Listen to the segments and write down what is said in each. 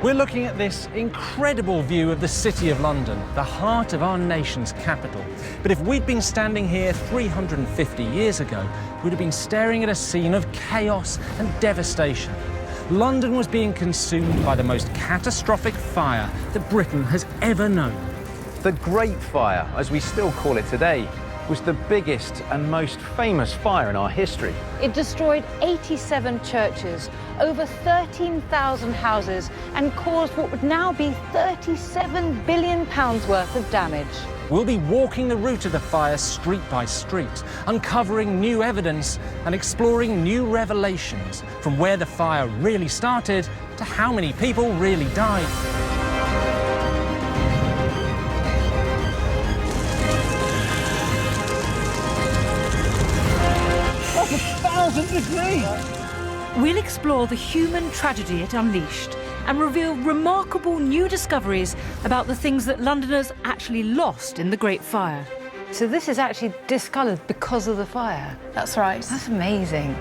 We're looking at this incredible view of the City of London, the heart of our nation's capital. But if we'd been standing here 350 years ago, we'd have been staring at a scene of chaos and devastation. London was being consumed by the most catastrophic fire that Britain has ever known. The Great Fire, as we still call it today, was the biggest and most famous fire in our history. It destroyed 87 churches, over 13,000 houses, and caused what would now be £37 billion worth of damage. We'll be walking the route of the fire street by street, uncovering new evidence and exploring new revelations from where the fire really started to how many people really died. We'll explore the human tragedy it unleashed and reveal remarkable new discoveries about the things that Londoners actually lost in the Great Fire. So this is actually discoloured because of the fire? That's right. That's amazing.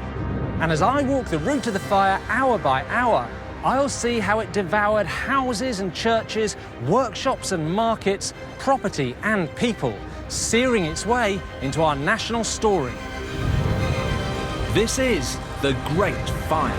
And as I walk the route of the fire hour by hour, I'll see how it devoured houses and churches, workshops and markets, property and people, searing its way into our national story. This is the Great Fire.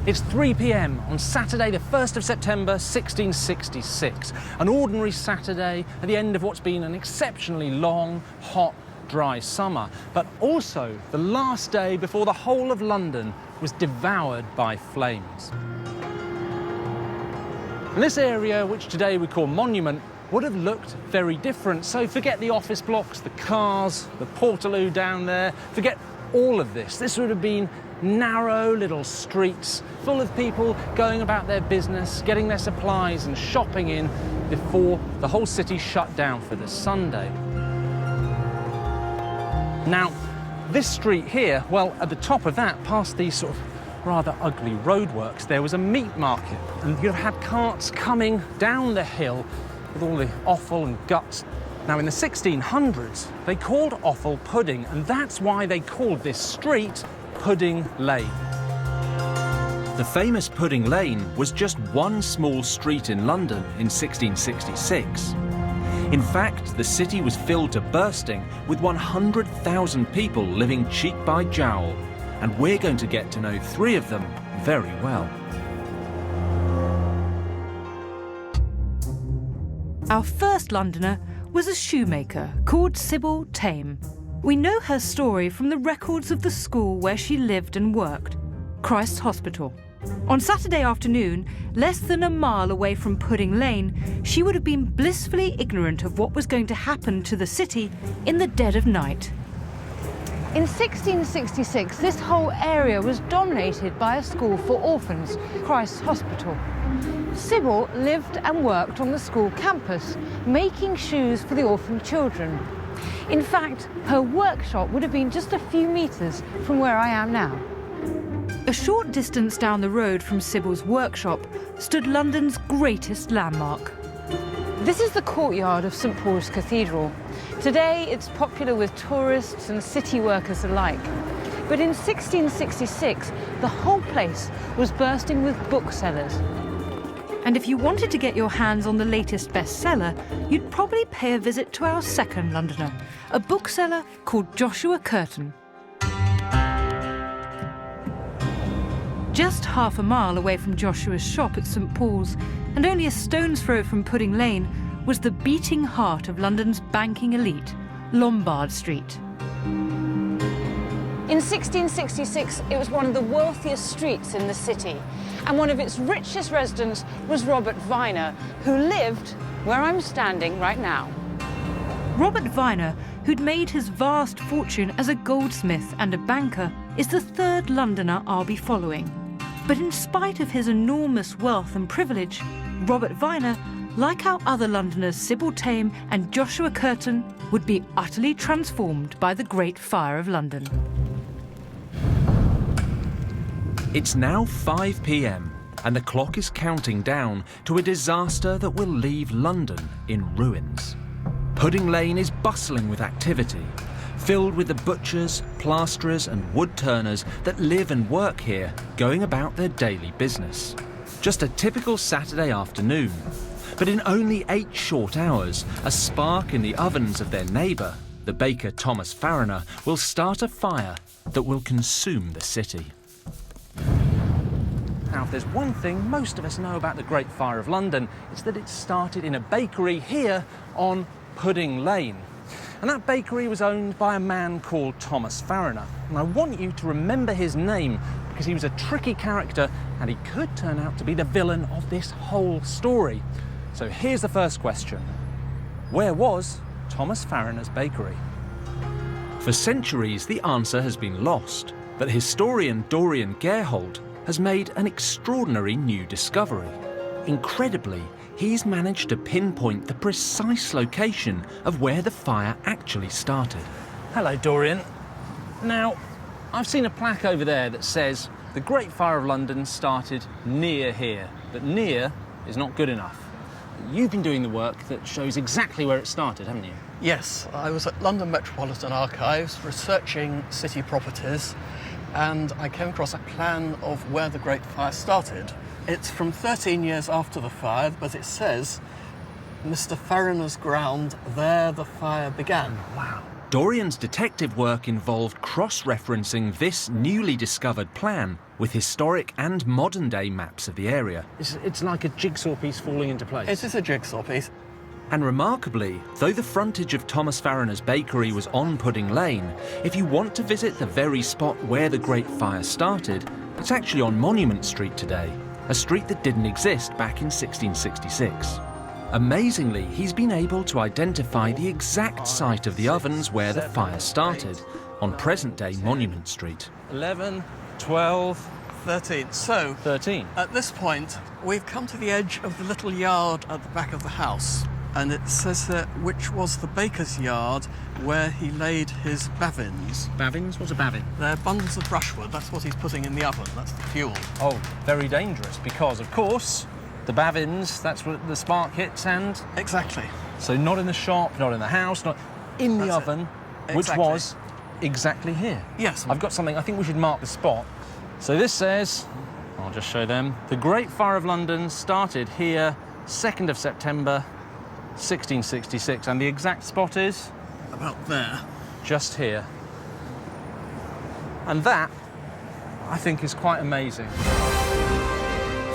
It's 3 p.m. on Saturday, the 1st of September, 1666. An ordinary Saturday at the end of what's been an exceptionally long, hot, dry summer, but also the last day before the whole of London was devoured by flames. And this area, which today we call Monument, would have looked very different. So forget the office blocks, the cars, the Portaloo down there, forget all of this. This would have been narrow little streets full of people going about their business, getting their supplies and shopping in before the whole city shut down for the Sunday. Now, this street here, well, at the top of that, past these sort of rather ugly roadworks, there was a meat market, and you'd have had carts coming down the hill with all the offal and guts. Now, in the 1600s, they called offal pudding, and that's why they called this street Pudding Lane. The famous Pudding Lane was just one small street in London in 1666. In fact, the city was filled to bursting with 100,000 people living cheek by jowl, and we're going to get to know 3 of them very well. Our first Londoner was a shoemaker called Sybil Tame. We know her story from the records of the school where she lived and worked, Christ's Hospital. On Saturday afternoon, less than a mile away from Pudding Lane, she would have been blissfully ignorant of what was going to happen to the city in the dead of night. In 1666, this whole area was dominated by a school for orphans, Christ's Hospital. Sybil lived and worked on the school campus, making shoes for the orphan children. In fact, her workshop would have been just a few metres from where I am now. A short distance down the road from Sybil's workshop stood London's greatest landmark. This is the courtyard of St Paul's Cathedral. Today, it's popular with tourists and city workers alike. But in 1666, the whole place was bursting with booksellers. And if you wanted to get your hands on the latest bestseller, you'd probably pay a visit to our second Londoner, a bookseller called Joshua Curtin. Just half a mile away from Joshua's shop at St Paul's, and only a stone's throw from Pudding Lane, was the beating heart of London's banking elite, Lombard Street. In 1666, it was one of the wealthiest streets in the city, and one of its richest residents was Robert Viner, who lived where I'm standing right now. Robert Viner, who'd made his vast fortune as a goldsmith and a banker, is the third Londoner I'll be following. But in spite of his enormous wealth and privilege, Robert Viner, like our other Londoners Sybil Tame and Joshua Curtin, would be utterly transformed by the Great Fire of London. It's now 5 p.m. and the clock is counting down to a disaster that will leave London in ruins. Pudding Lane is bustling with activity. filled with the butchers, plasterers and wood turners that live and work here, going about their daily business. Just a typical Saturday afternoon. But in only 8 short hours, a spark in the ovens of their neighbour, the baker Thomas Farriner, will start a fire that will consume the city. Now, if there's one thing most of us know about the Great Fire of London, it's that it started in a bakery here on Pudding Lane. And that bakery was owned by a man called Thomas Farriner. And I want you to remember his name because he was a tricky character and he could turn out to be the villain of this whole story. So here's the first question. Where was Thomas Farriner's bakery? For centuries, the answer has been lost. But historian Dorian Gerhold has made an extraordinary new discovery. Incredibly, he's managed to pinpoint the precise location of where the fire actually started. Hello, Dorian. Now, I've seen a plaque over there that says the Great Fire of London started near here, but near is not good enough. You've been doing the work that shows exactly where it started, haven't you? Yes, I was at London Metropolitan Archives researching city properties, and I came across a plan of where the Great Fire started. It's from 13 years after the fire, but it says, Mr. Farriner's ground, there the fire began. Wow. Dorian's detective work involved cross-referencing this newly discovered plan with historic and modern-day maps of the area. It's like a jigsaw piece falling into place. It is a jigsaw piece. And remarkably, though the frontage of Thomas Farriner's bakery was on Pudding Lane, if you want to visit the very spot where the Great Fire started, it's actually on Monument Street today, a street that didn't exist back in 1666. Amazingly, he's been able to identify the exact site of the ovens where the fire started, on present-day Monument Street. 11, 12, 13. So, 13. at this point, we've come to the edge of the little yard at the back of the house. And it says there, which was the baker's yard where he laid his bavins. Bavins? What's a bavin? They're bundles of brushwood. That's what he's putting in the oven. That's the fuel. Oh, very dangerous, because, of course, the bavins, that's what the spark hits and... Exactly. So not in the shop, not in the house, not in the That's oven, it. which Exactly. was exactly here. Yes. I've got something, I think we should mark the spot. So this says, I'll just show them, the Great Fire of London started here, 2nd of September, 1666, and the exact spot is About there. just here. And that, I think, is quite amazing.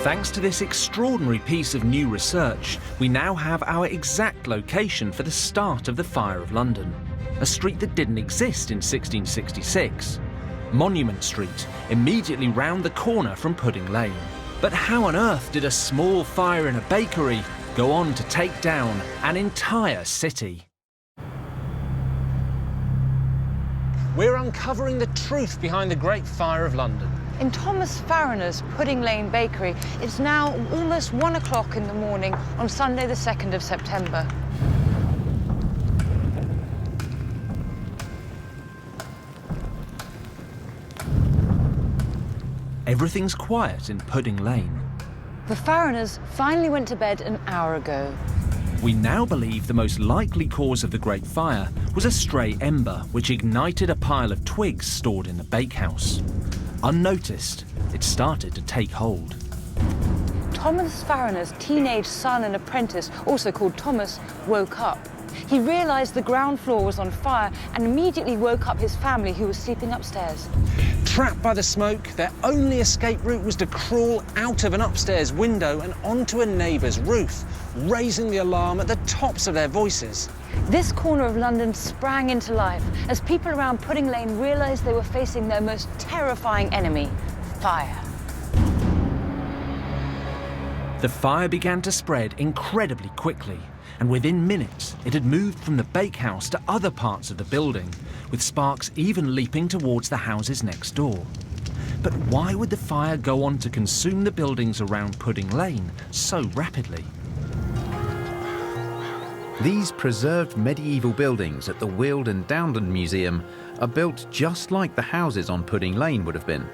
Thanks to this extraordinary piece of new research, we now have our exact location for the start of the Fire of London, a street that didn't exist in 1666. Monument Street, immediately round the corner from Pudding Lane. But how on earth did a small fire in a bakery go on to take down an entire city? We're uncovering the truth behind the Great Fire of London. In Thomas Farriner's Pudding Lane Bakery, it's now almost 1 o'clock in the morning on Sunday the 2nd of September. Everything's quiet in Pudding Lane. The Farriners finally went to bed an hour ago. We now believe the most likely cause of the Great Fire was a stray ember which ignited a pile of twigs stored in the bakehouse. Unnoticed, it started to take hold. Thomas Farriner's teenage son and apprentice, also called Thomas, woke up. He realised the ground floor was on fire and immediately woke up his family who was sleeping upstairs. Trapped by the smoke, their only escape route was to crawl out of an upstairs window and onto a neighbour's roof, raising the alarm at the tops of their voices. This corner of London sprang into life as people around Pudding Lane realised they were facing their most terrifying enemy, fire. The fire began to spread incredibly quickly, and within minutes it had moved from the bakehouse to other parts of the building, with sparks even leaping towards the houses next door. But why would the fire go on to consume the buildings around Pudding Lane so rapidly? These preserved medieval buildings at the Weald and Downland Museum are built just like the houses on Pudding Lane would have been.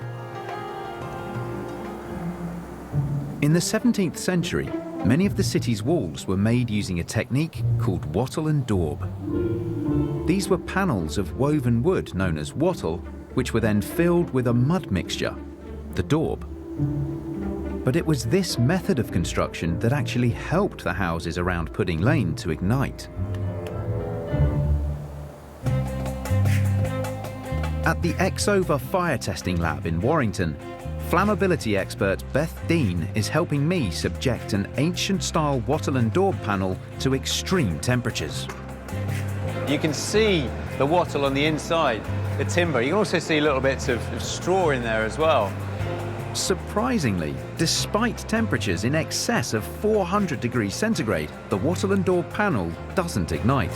In the 17th century, many of the city's walls were made using a technique called wattle and daub. These were panels of woven wood known as wattle, which were then filled with a mud mixture, the daub. But it was this method of construction that actually helped the houses around Pudding Lane to ignite. At the X-Over fire testing lab in Warrington, flammability expert Beth Dean is helping me subject an ancient-style wattle and daub panel to extreme temperatures. You can see the wattle on the inside, the timber. You can also see little bits of straw in there as well. Surprisingly, despite temperatures in excess of 400 degrees centigrade, the wattle and daub panel doesn't ignite.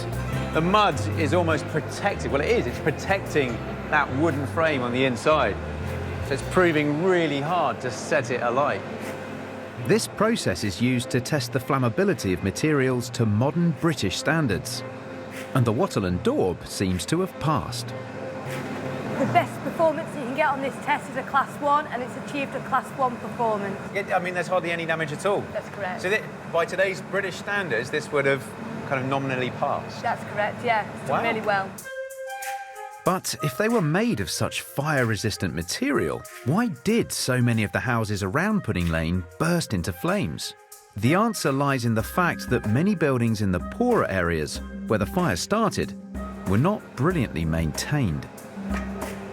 The mud is almost protected. Well, it is. It's protecting that wooden frame on the inside. So it's proving really hard to set it alight. This process is used to test the flammability of materials to modern British standards. And the wattle and daub seems to have passed. The best performance you can get on this test is a Class 1, and it's achieved a Class 1 performance. Yeah, I mean, there's hardly any damage at all. That's correct. So by today's British standards, this would have kind of nominally passed. That's correct, yeah. It's done really well. But if they were made of such fire-resistant material, why did so many of the houses around Pudding Lane burst into flames? The answer lies in the fact that many buildings in the poorer areas, where the fire started, were not brilliantly maintained.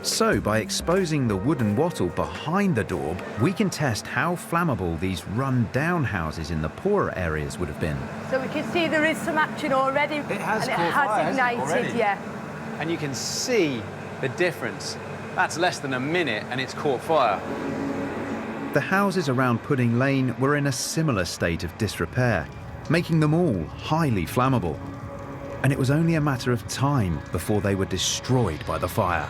So, by exposing the wooden wattle behind the daub, we can test how flammable these run-down houses in the poorer areas would have been. So we can see there is some action already. It has and caught it has fire, ignited, hasn't it, already? yeah. And you can see the difference. That's less than a minute and it's caught fire. The houses around Pudding Lane were in a similar state of disrepair, making them all highly flammable. And it was only a matter of time before they were destroyed by the fire.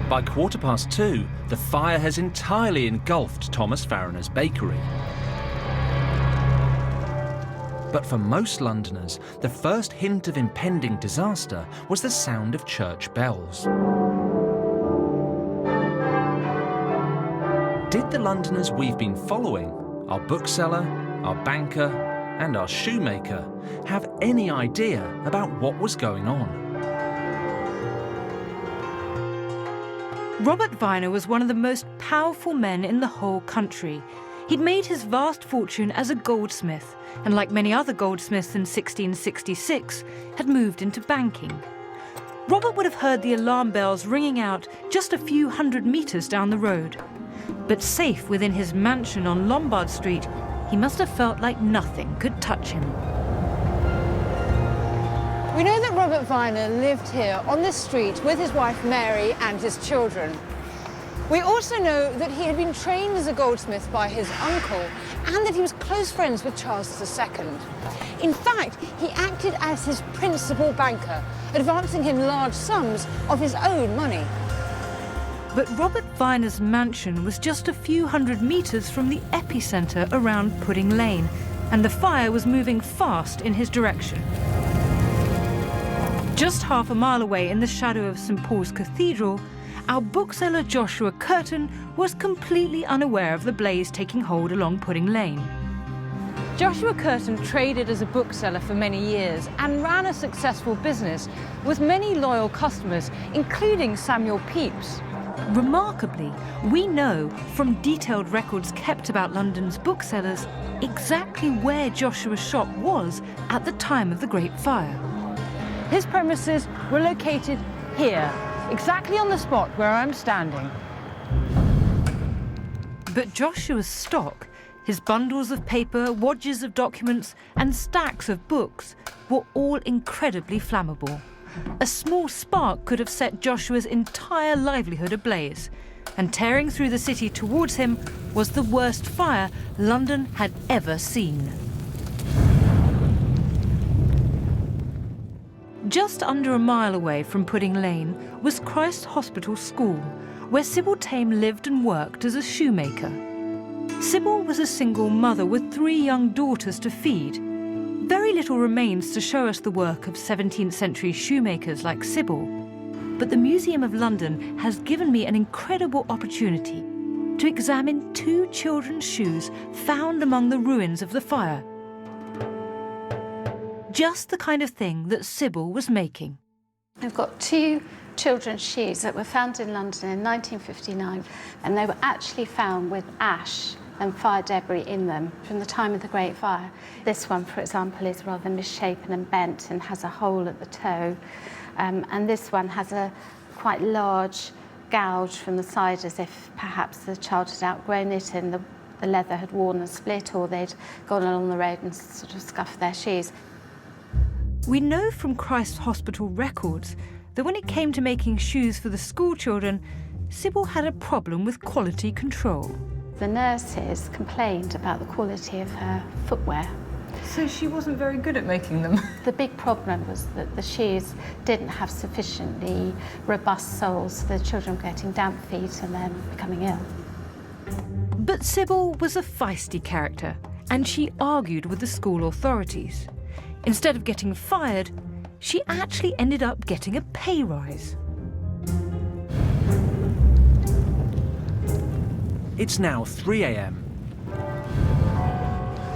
By 2:15, the fire has entirely engulfed Thomas Farriner's bakery. But for most Londoners, the first hint of impending disaster was the sound of church bells. Did the Londoners we've been following, our bookseller, our banker, and our shoemaker, have any idea about what was going on? Robert Viner was one of the most powerful men in the whole country. He'd made his vast fortune as a goldsmith, and like many other goldsmiths in 1666, had moved into banking. Robert would have heard the alarm bells ringing out just a few hundred metres down the road. But safe within his mansion on Lombard Street, he must have felt like nothing could touch him. We know that Robert Viner lived here on this street with his wife Mary and his children. We also know that he had been trained as a goldsmith by his uncle and that he was close friends with Charles II. In fact, he acted as his principal banker, advancing him large sums of his own money. But Robert Viner's mansion was just a few hundred metres from the epicentre around Pudding Lane, and the fire was moving fast in his direction. Just half a mile away in the shadow of St Paul's Cathedral, our bookseller Joshua Curtin was completely unaware of the blaze taking hold along Pudding Lane. Joshua Curtin traded as a bookseller for many years and ran a successful business with many loyal customers, including Samuel Pepys. Remarkably, we know from detailed records kept about London's booksellers exactly where Joshua's shop was at the time of the Great Fire. His premises were located here, exactly on the spot where I'm standing. But Joshua's stock, his bundles of paper, wadges of documents, and stacks of books were all incredibly flammable. A small spark could have set Joshua's entire livelihood ablaze, and tearing through the city towards him was the worst fire London had ever seen. Just under a mile away from Pudding Lane was Christ Hospital School, where Sybil Tame lived and worked as a shoemaker. Sybil was a single mother with 3 young daughters to feed. Very little remains to show us the work of 17th century shoemakers like Sybil, but the Museum of London has given me an incredible opportunity to examine 2 children's shoes found among the ruins of the fire. just the kind of thing that Sybil was making. I've got 2 children's shoes that were found in London in 1959, and they were actually found with ash and fire debris in them from the time of the Great Fire. This one, for example, is rather misshapen and bent and has a hole at the toe, and this one has a quite large gouge from the side, as if perhaps the child had outgrown it and the leather had worn and split, or they'd gone along the road and sort of scuffed their shoes. We know from Christ Hospital records that when it came to making shoes for the school children, Sybil had a problem with quality control. The nurses complained about the quality of her footwear. So she wasn't very good at making them? The big problem was that the shoes didn't have sufficiently robust soles, so the children were getting damp feet and then becoming ill. But Sybil was a feisty character, and she argued with the school authorities. Instead of getting fired, she actually ended up getting a pay rise. It's now 3 a.m.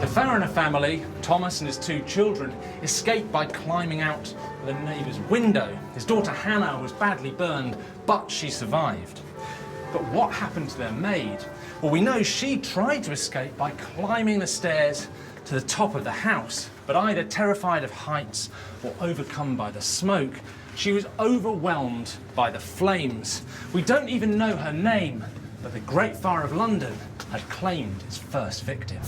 The Fariner family, Thomas and his 2 children, escaped by climbing out the neighbour's window. His daughter Hannah was badly burned, but she survived. But what happened to their maid? Well, we know she tried to escape by climbing the stairs to the top of the house, but either terrified of heights or overcome by the smoke, she was overwhelmed by the flames. We don't even know her name, but the Great Fire of London had claimed its first victim.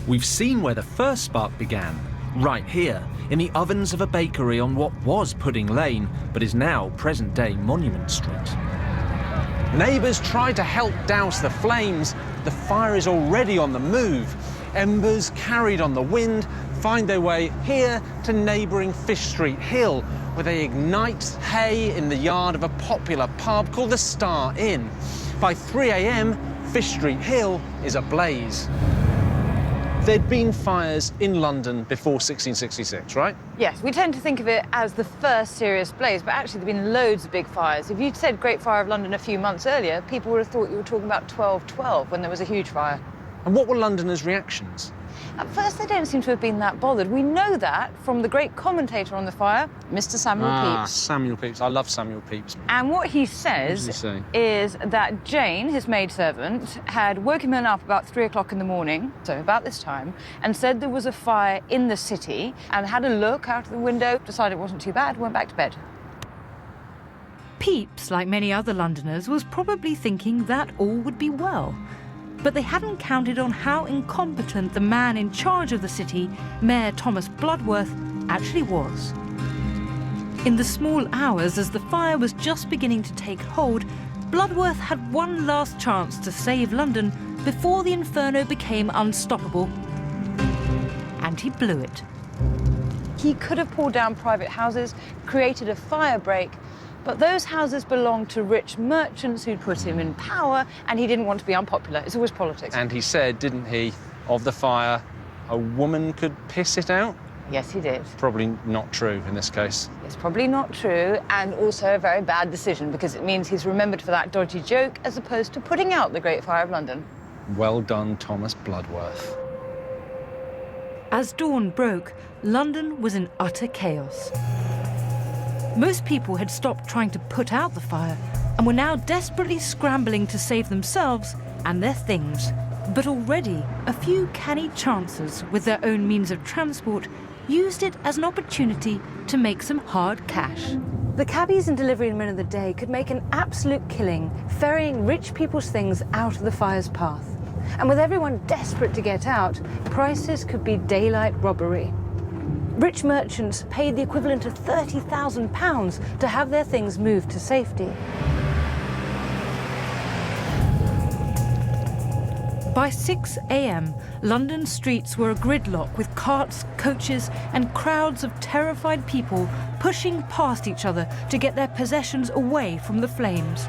We've seen where the first spark began, right here, in the ovens of a bakery on what was Pudding Lane, but is now present-day Monument Street. Neighbours tried to help douse the flames. The fire is already on the move. Embers carried on the wind find their way here to neighbouring Fish Street Hill, where they ignite hay in the yard of a popular pub called the Star Inn. By 3 a.m, Fish Street Hill is ablaze. There'd been fires in London before 1666, right? Yes, we tend to think of it as the first serious blaze, but actually there've been loads of big fires. If you'd said Great Fire of London a few months earlier, people would have thought you were talking about 1212 when there was a huge fire. And what were Londoners' reactions? At first, they don't seem to have been that bothered. We know that from the great commentator on the fire, Mr. Samuel Pepys. Samuel Pepys. I love Samuel Pepys. And what he says is that Jane, his maidservant, had woken him up about 3 o'clock in the morning, so about this time, and said there was a fire in the city, and had a look out of the window, decided it wasn't too bad, went back to bed. Pepys, like many other Londoners, was probably thinking that all would be well. But they hadn't counted on how incompetent the man in charge of the city, Mayor Thomas Bloodworth, actually was. In the small hours as the fire was just beginning to take hold, Bloodworth had one last chance to save London before the inferno became unstoppable. And he blew it. He could have pulled down private houses, created a fire break, but those houses belonged to rich merchants who'd put him in power, and he didn't want to be unpopular. It's always politics. And he said, didn't he, of the fire, a woman could piss it out? Yes, he did. Probably not true in this case. It's probably not true, and also a very bad decision, because it means he's remembered for that dodgy joke as opposed to putting out the Great Fire of London. Well done, Thomas Bloodworth. As dawn broke, London was in utter chaos. Most people had stopped trying to put out the fire and were now desperately scrambling to save themselves and their things. But already, a few canny chancers with their own means of transport used it as an opportunity to make some hard cash. The cabbies and delivery men of the day could make an absolute killing ferrying rich people's things out of the fire's path. And with everyone desperate to get out, prices could be daylight robbery. Rich merchants paid the equivalent of £30,000 to have their things moved to safety. By 6 a.m, London streets were a gridlock with carts, coaches, and crowds of terrified people pushing past each other to get their possessions away from the flames.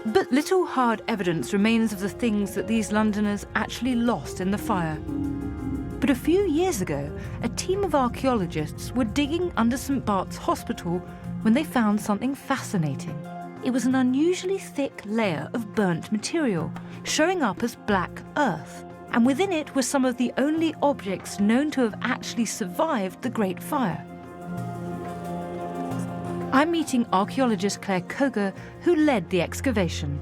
But little hard evidence remains of the things that these Londoners actually lost in the fire. But a few years ago, a team of archaeologists were digging under St. Bart's Hospital when they found something fascinating. It was an unusually thick layer of burnt material, showing up as black earth. and within it were some of the only objects known to have actually survived the Great Fire. I'm meeting archaeologist Claire Koger, who led the excavation.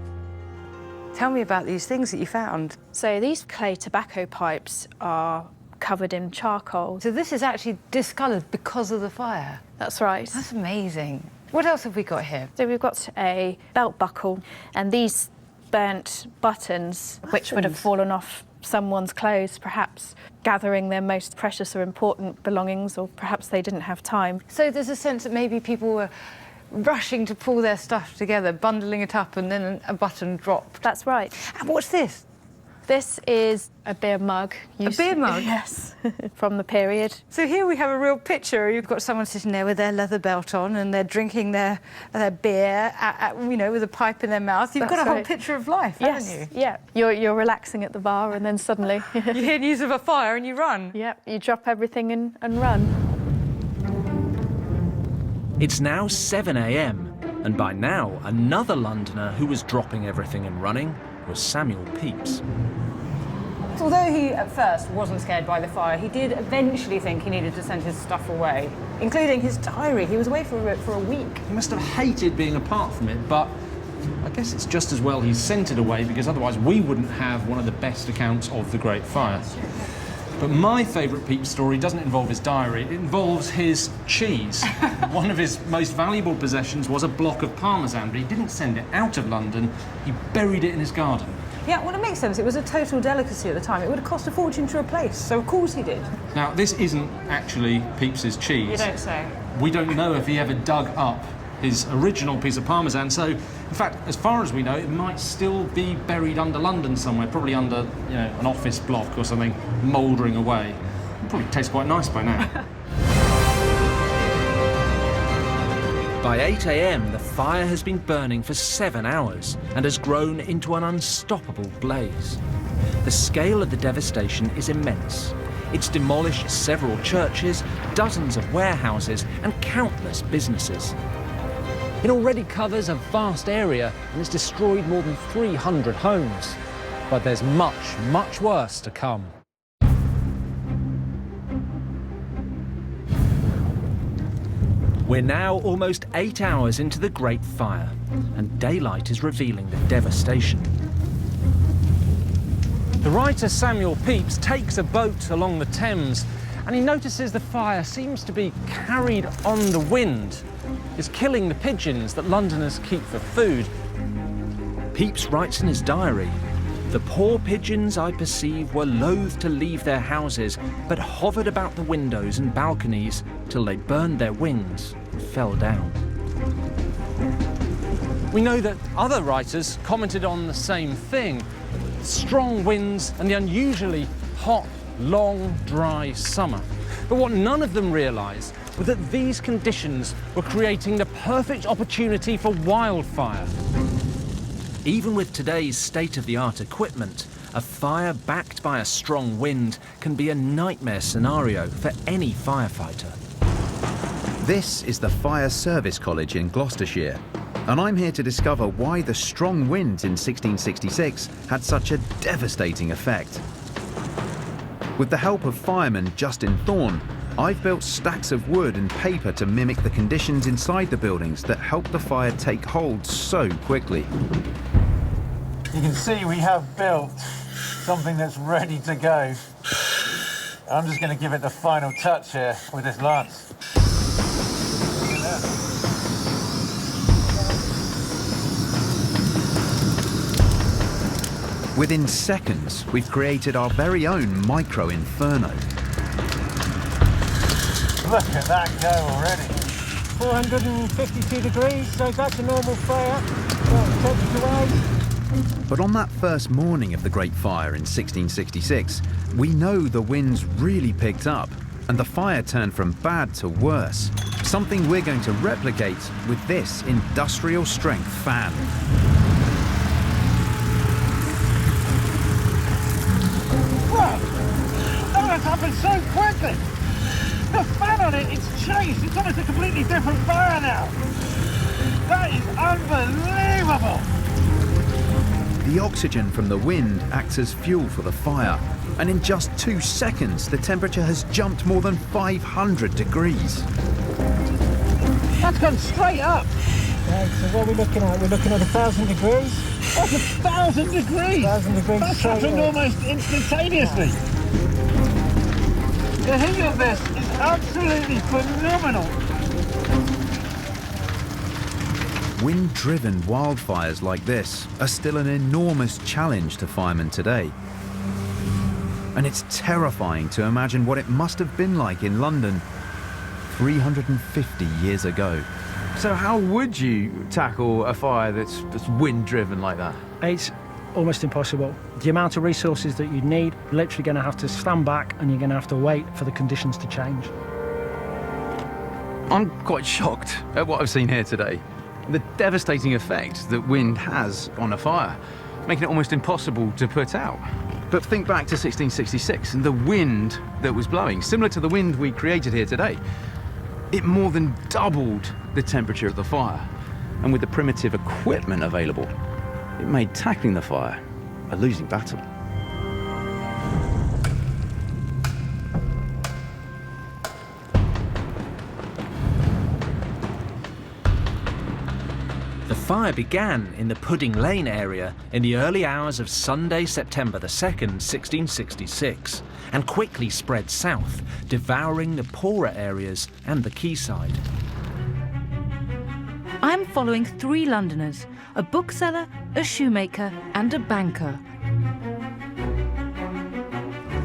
Tell me about these things that you found. So these clay tobacco pipes are covered in charcoal. So this is actually discoloured because of the fire. That's right. That's amazing. What else have we got here? So we've got a belt buckle and these burnt buttons, which would have fallen off someone's clothes, perhaps gathering their most precious or important belongings, or perhaps they didn't have time. So there's a sense that maybe people were rushing to pull their stuff together, bundling it up, and then a button dropped. That's right. And what's this? This is a beer mug. A beer mug? Yes, from the period. So here we have a real picture. You've got someone sitting there with their leather belt on and they're drinking their beer, with a pipe in their mouth. You've got a whole picture of life, haven't you? Yeah. You're relaxing at the bar and then suddenly... you hear news of a fire and you run. Yeah, you drop everything and run. It's now 7 a.m, and by now, another Londoner who was dropping everything and running was Samuel Pepys. Although he at first wasn't scared by the fire, he did eventually think he needed to send his stuff away, including his diary. He was away for a week. He must have hated being apart from it, but I guess it's just as well he sent it away, because otherwise we wouldn't have one of the best accounts of the Great Fire. But my favourite Pepys story doesn't involve his diary, it involves his cheese. One of his most valuable possessions was a block of Parmesan, but he didn't send it out of London, he buried it in his garden. Yeah, well, it makes sense. It was a total delicacy at the time. It would have cost a fortune to replace, so of course he did. Now, this isn't actually Pepys's cheese. You don't say. We don't know if he ever dug up his original piece of Parmesan, so, in fact, as far as we know, it might still be buried under London somewhere, probably under, an office block or something, mouldering away. It probably tastes quite nice by now. By 8 a.m, the fire has been burning for 7 hours and has grown into an unstoppable blaze. The scale of the devastation is immense. It's demolished several churches, dozens of warehouses and countless businesses. It already covers a vast area and has destroyed more than 300 homes. But there's much, much worse to come. We're now almost 8 hours into the Great Fire, and daylight is revealing the devastation. The writer Samuel Pepys takes a boat along the Thames and he notices the fire seems to be carried on the wind. It's killing the pigeons that Londoners keep for food. Pepys writes in his diary, "The poor pigeons I perceive were loath to leave their houses, but hovered about the windows and balconies till they burned their wings and fell down." We know that other writers commented on the same thing. Strong winds and the unusually hot, long, dry summer. But what none of them realised was that these conditions were creating the perfect opportunity for wildfire. Even with today's state-of-the-art equipment, a fire backed by a strong wind can be a nightmare scenario for any firefighter. This is the Fire Service College in Gloucestershire, and I'm here to discover why the strong winds in 1666 had such a devastating effect. With the help of fireman Justin Thorne, I've built stacks of wood and paper to mimic the conditions inside the buildings that helped the fire take hold so quickly. You can see we have built something that's ready to go. I'm just going to give it the final touch here with this lance. Within seconds, we've created our very own micro-inferno. Look at that go already. 452 degrees, so that's a normal fire. Temperature-wise. But on that first morning of the Great Fire in 1666, we know the winds really picked up and the fire turned from bad to worse. Something we're going to replicate with this industrial strength fan. Whoa! That has happened so quickly! The fan on it, it's changed. It's almost a completely different fire now. That is unbelievable! The oxygen from the wind acts as fuel for the fire, and in just 2 seconds, the temperature has jumped more than 500 degrees. That's gone straight up. Right, so what are we looking at? We're looking at 1,000 degrees. That's 1,000 degrees! 1,000 degrees. That's happened almost instantaneously. The heat of this is absolutely phenomenal. Wind-driven wildfires like this are still an enormous challenge to firemen today. And it's terrifying to imagine what it must have been like in London 350 years ago. So how would you tackle a fire that's wind-driven like that? It's almost impossible. The amount of resources that you need, you're literally going to have to stand back and you're going to have to wait for the conditions to change. I'm quite shocked at what I've seen here today. The devastating effect that wind has on a fire, making it almost impossible to put out. But think back to 1666 and the wind that was blowing, similar to the wind we created here today. It more than doubled the temperature of the fire. And with the primitive equipment available, it made tackling the fire a losing battle. The fire began in the Pudding Lane area in the early hours of Sunday, September the 2nd, 1666, and quickly spread south, devouring the poorer areas and the quayside. I'm following 3 Londoners, a bookseller, a shoemaker and a banker.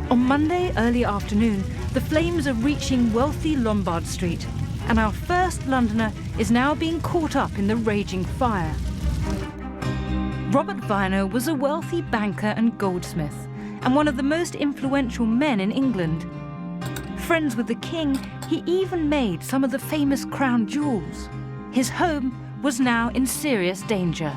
On Monday early afternoon, the flames are reaching wealthy Lombard Street, and our first Londoner is now being caught up in the raging fire. Robert Viner was a wealthy banker and goldsmith, and one of the most influential men in England. Friends with the king, he even made some of the famous crown jewels. His home was now in serious danger.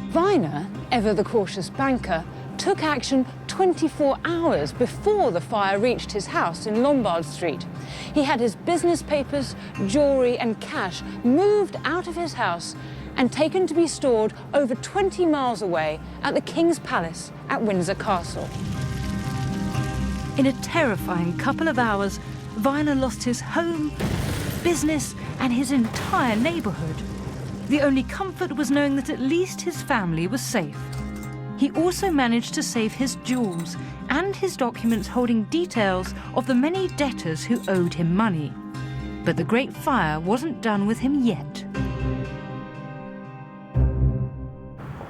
Viner, ever the cautious banker, took action 24 hours before the fire reached his house in Lombard Street. He had his business papers, jewellery and cash moved out of his house and taken to be stored over 20 miles away at the King's Palace at Windsor Castle. In a terrifying couple of hours, Viner lost his home, business and his entire neighbourhood. The only comfort was knowing that at least his family was safe. He also managed to save his jewels and his documents holding details of the many debtors who owed him money. But the Great Fire wasn't done with him yet.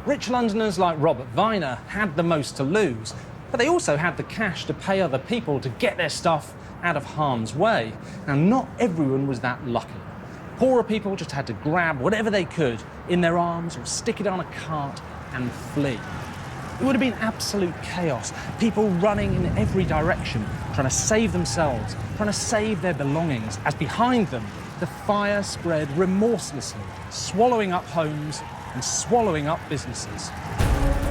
Rich Londoners like Robert Viner had the most to lose, but they also had the cash to pay other people to get their stuff out of harm's way. Now, not everyone was that lucky. Poorer people just had to grab whatever they could in their arms or stick it on a cart and flee. It would have been absolute chaos. People running in every direction, trying to save themselves, trying to save their belongings, as behind them, the fire spread remorselessly, swallowing up homes and swallowing up businesses.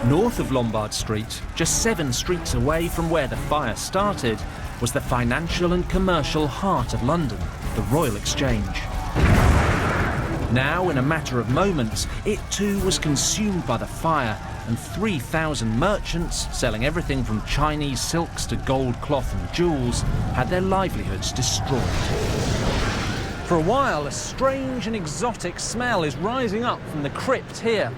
North of Lombard Street, just 7 streets away from where the fire started, was the financial and commercial heart of London, the Royal Exchange. Now, in a matter of moments, it too was consumed by the fire, and 3,000 merchants, selling everything from Chinese silks to gold cloth and jewels, had their livelihoods destroyed. For a while, a strange and exotic smell is rising up from the crypt here.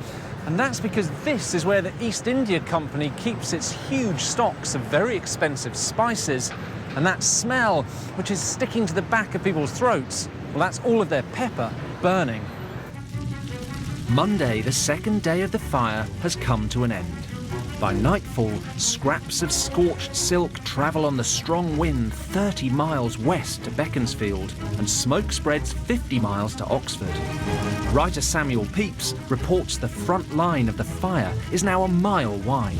And that's because this is where the East India Company keeps its huge stocks of very expensive spices. And that smell, which is sticking to the back of people's throats, well, that's all of their pepper burning. Monday, the 2nd day of the fire, has come to an end. By nightfall, scraps of scorched silk travel on the strong wind 30 miles west to Beaconsfield, and smoke spreads 50 miles to Oxford. Writer Samuel Pepys reports the front line of the fire is now a mile wide.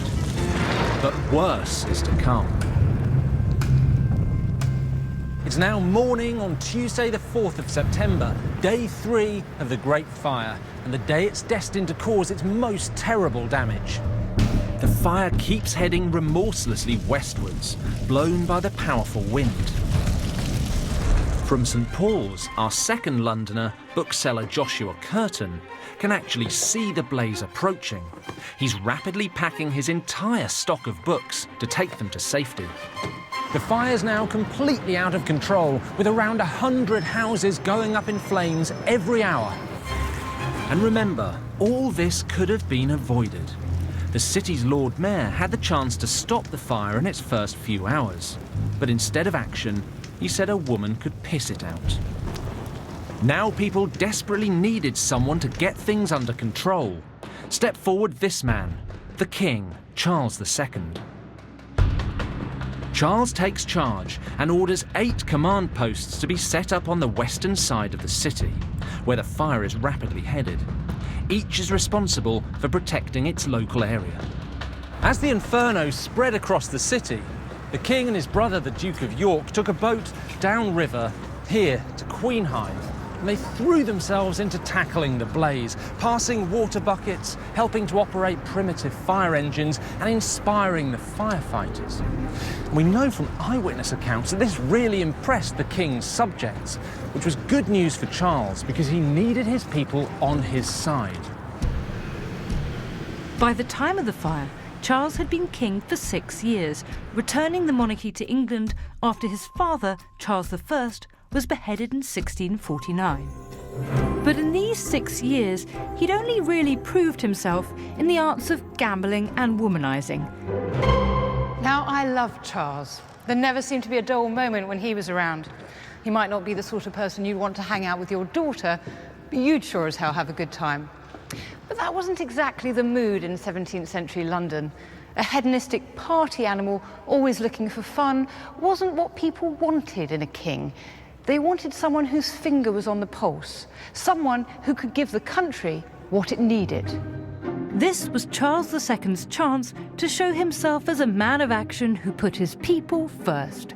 But worse is to come. It's now morning on Tuesday the 4th of September, day 3 of the Great Fire, and the day it's destined to cause its most terrible damage. The fire keeps heading remorselessly westwards, blown by the powerful wind. From St Paul's, our second Londoner, bookseller Joshua Curtin, can actually see the blaze approaching. He's rapidly packing his entire stock of books to take them to safety. The fire's now completely out of control, with around 100 houses going up in flames every hour. And remember, all this could have been avoided. The city's Lord Mayor had the chance to stop the fire in its first few hours. But instead of action, he said a woman could piss it out. Now people desperately needed someone to get things under control. Step forward this man, the King, Charles II. Charles takes charge and orders 8 command posts to be set up on the western side of the city, where the fire is rapidly headed. Each is responsible for protecting its local area. As the inferno spread across the city, the King and his brother, the Duke of York, took a boat downriver here to Queenhithe, and they threw themselves into tackling the blaze, passing water buckets, helping to operate primitive fire engines, and inspiring the firefighters. We know from eyewitness accounts that this really impressed the King's subjects, which was good news for Charles because he needed his people on his side. By the time of the fire, Charles had been king for 6 years, returning the monarchy to England after his father, Charles I, was beheaded in 1649. But in these 6 years, he'd only really proved himself in the arts of gambling and womanising. Now, I loved Charles. There never seemed to be a dull moment when he was around. He might not be the sort of person you'd want to hang out with your daughter, but you'd sure as hell have a good time. But that wasn't exactly the mood in 17th century London. A hedonistic party animal, always looking for fun, wasn't what people wanted in a king. They wanted someone whose finger was on the pulse, someone who could give the country what it needed. This was Charles II's chance to show himself as a man of action who put his people first.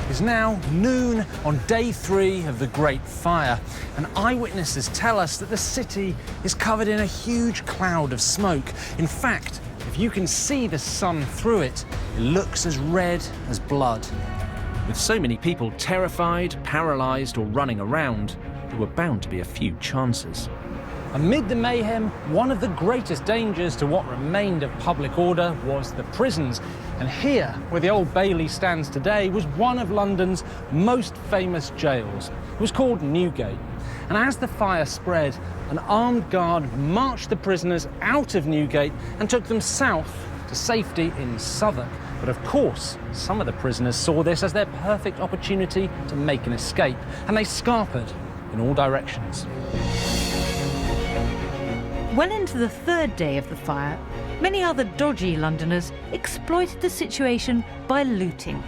It's now noon on day 3 of the Great Fire, and eyewitnesses tell us that the city is covered in a huge cloud of smoke. In fact, if you can see the sun through it, it looks as red as blood. With so many people terrified, paralysed or running around, there were bound to be a few chances. Amid the mayhem, one of the greatest dangers to what remained of public order was the prisons. And here, where the Old Bailey stands today, was one of London's most famous jails. It was called Newgate. And as the fire spread, an armed guard marched the prisoners out of Newgate and took them south to safety in Southwark. But of course, some of the prisoners saw this as their perfect opportunity to make an escape, and they scarpered in all directions. Well into the 3rd day of the fire, many other dodgy Londoners exploited the situation by looting.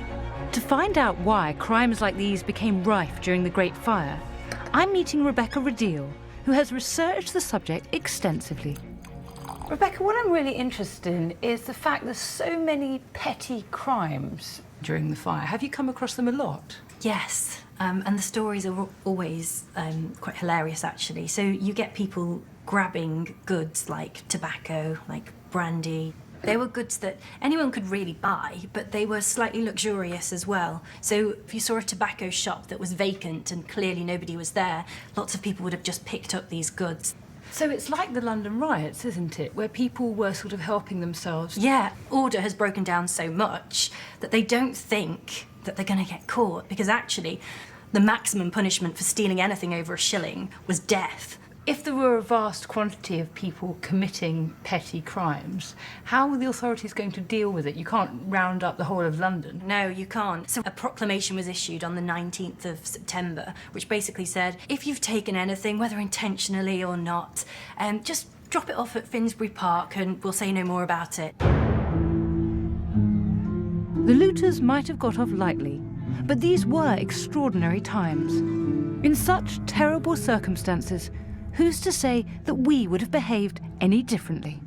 To find out why crimes like these became rife during the Great Fire, I'm meeting Rebecca Radil, who has researched the subject extensively. Rebecca, what I'm really interested in is the fact there's so many petty crimes during the fire. Have you come across them a lot? Yes, and the stories are always quite hilarious, actually. So you get people grabbing goods like tobacco, like brandy. They were goods that anyone could really buy, but they were slightly luxurious as well. So if you saw a tobacco shop that was vacant and clearly nobody was there, lots of people would have just picked up these goods. So it's like the London riots, isn't it? Where people were sort of helping themselves. Yeah, order has broken down so much that they don't think that they're going to get caught, because actually the maximum punishment for stealing anything over a shilling was death. If there were a vast quantity of people committing petty crimes, how were the authorities going to deal with it? You can't round up the whole of London. No, you can't. So a proclamation was issued on the 19th of September, which basically said, if you've taken anything, whether intentionally or not, just drop it off at Finsbury Park and we'll say no more about it. The looters might have got off lightly, but these were extraordinary times. In such terrible circumstances, who's to say that we would have behaved any differently?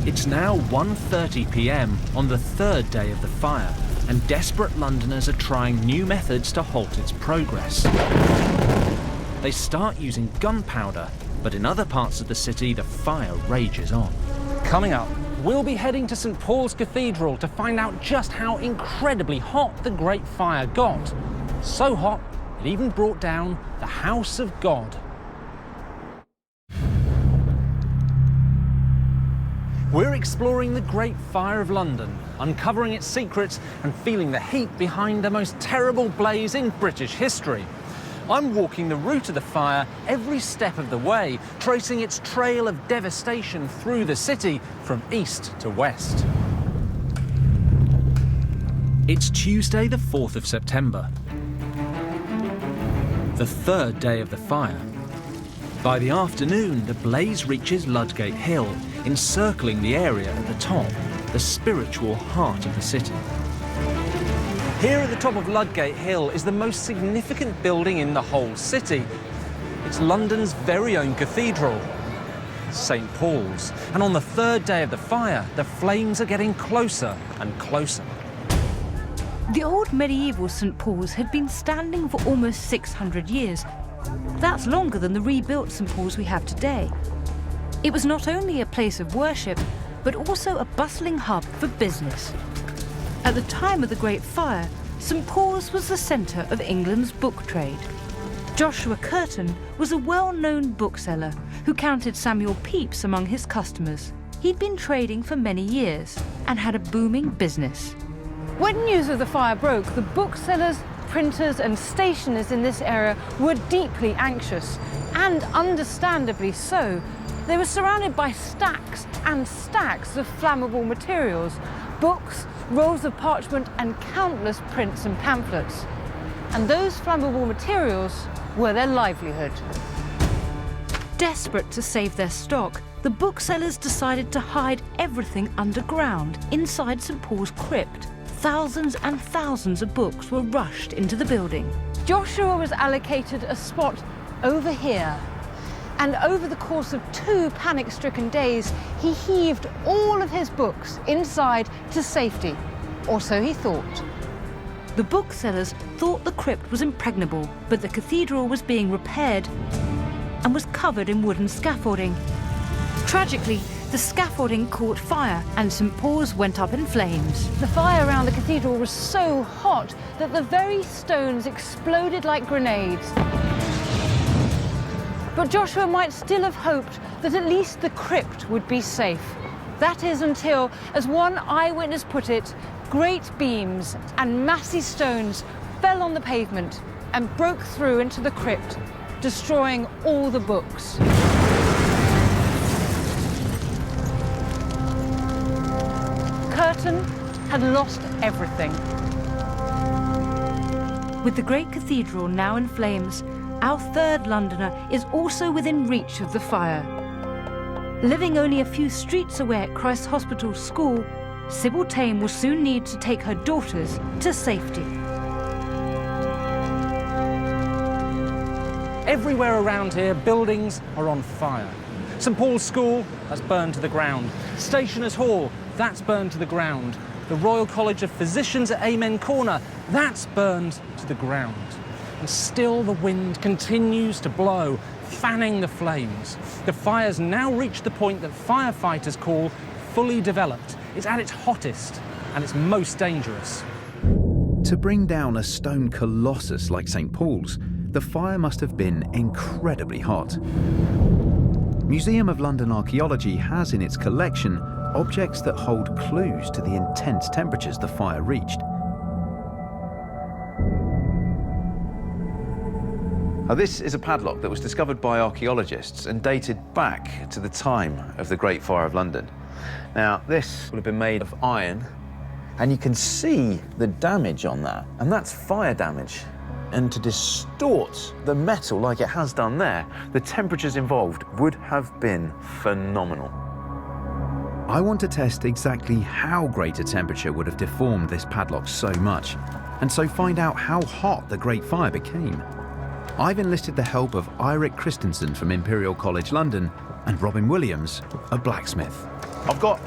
It's now 1:30 p.m. on the 3rd day of the fire, and desperate Londoners are trying new methods to halt its progress. They start using gunpowder, but in other parts of the city, the fire rages on. Coming up, we'll be heading to St Paul's Cathedral to find out just how incredibly hot the Great Fire got. So hot, it even brought down the House of God. We're exploring the Great Fire of London, uncovering its secrets and feeling the heat behind the most terrible blaze in British history. I'm walking the route of the fire every step of the way, tracing its trail of devastation through the city from east to west. It's Tuesday, the 4th of September, the third day of the fire. By the afternoon, the blaze reaches Ludgate Hill, encircling the area at the top, the spiritual heart of the city. Here at the top of Ludgate Hill is the most significant building in the whole city. It's London's very own cathedral, St Paul's. And on the third day of the fire, the flames are getting closer and closer. The old medieval St Paul's had been standing for almost 600 years. That's longer than the rebuilt St Paul's we have today. It was not only a place of worship, but also a bustling hub for business. At the time of the Great Fire, St Paul's was the centre of England's book trade. Joshua Curtin was a well-known bookseller who counted Samuel Pepys among his customers. He'd been trading for many years and had a booming business. When news of the fire broke, the booksellers, printers and stationers in this area were deeply anxious, and understandably so. They were surrounded by stacks and stacks of flammable materials, books, rolls of parchment and countless prints and pamphlets. And those flammable materials were their livelihood. Desperate to save their stock, the booksellers decided to hide everything underground inside St Paul's crypt. Thousands and thousands of books were rushed into the building. Joshua was allocated a spot over here. And over the course of 2 panic-stricken days, he heaved all of his books inside to safety, or so he thought. The booksellers thought the crypt was impregnable, but the cathedral was being repaired and was covered in wooden scaffolding. Tragically, the scaffolding caught fire and St Paul's went up in flames. The fire around the cathedral was so hot that the very stones exploded like grenades. But Joshua might still have hoped that at least the crypt would be safe. That is until, as one eyewitness put it, great beams and massy stones fell on the pavement and broke through into the crypt, destroying all the books. Curtin had lost everything. With the great cathedral now in flames, our third Londoner is also within reach of the fire. Living only a few streets away at Christ's Hospital School, Sybil Tame will soon need to take her daughters to safety. Everywhere around here, buildings are on fire. St Paul's School, that's burned to the ground. Stationers' Hall, that's burned to the ground. The Royal College of Physicians at Amen Corner, that's burned to the ground. And still the wind continues to blow, fanning the flames. The fire's now reached the point that firefighters call fully developed. It's at its hottest and it's most dangerous. To bring down a stone colossus like St Paul's, the fire must have been incredibly hot. Museum of London Archaeology has in its collection objects that hold clues to the intense temperatures the fire reached. Now, this is a padlock that was discovered by archaeologists and dated back to the time of the Great Fire of London. Now, this would have been made of iron, and you can see the damage on that, and that's fire damage. And to distort the metal like it has done there, the temperatures involved would have been phenomenal. I want to test exactly how great a temperature would have deformed this padlock so much, and so find out how hot the Great Fire became. I've enlisted the help of Eirik Christensen from Imperial College London and Robin Williams, a blacksmith. I've got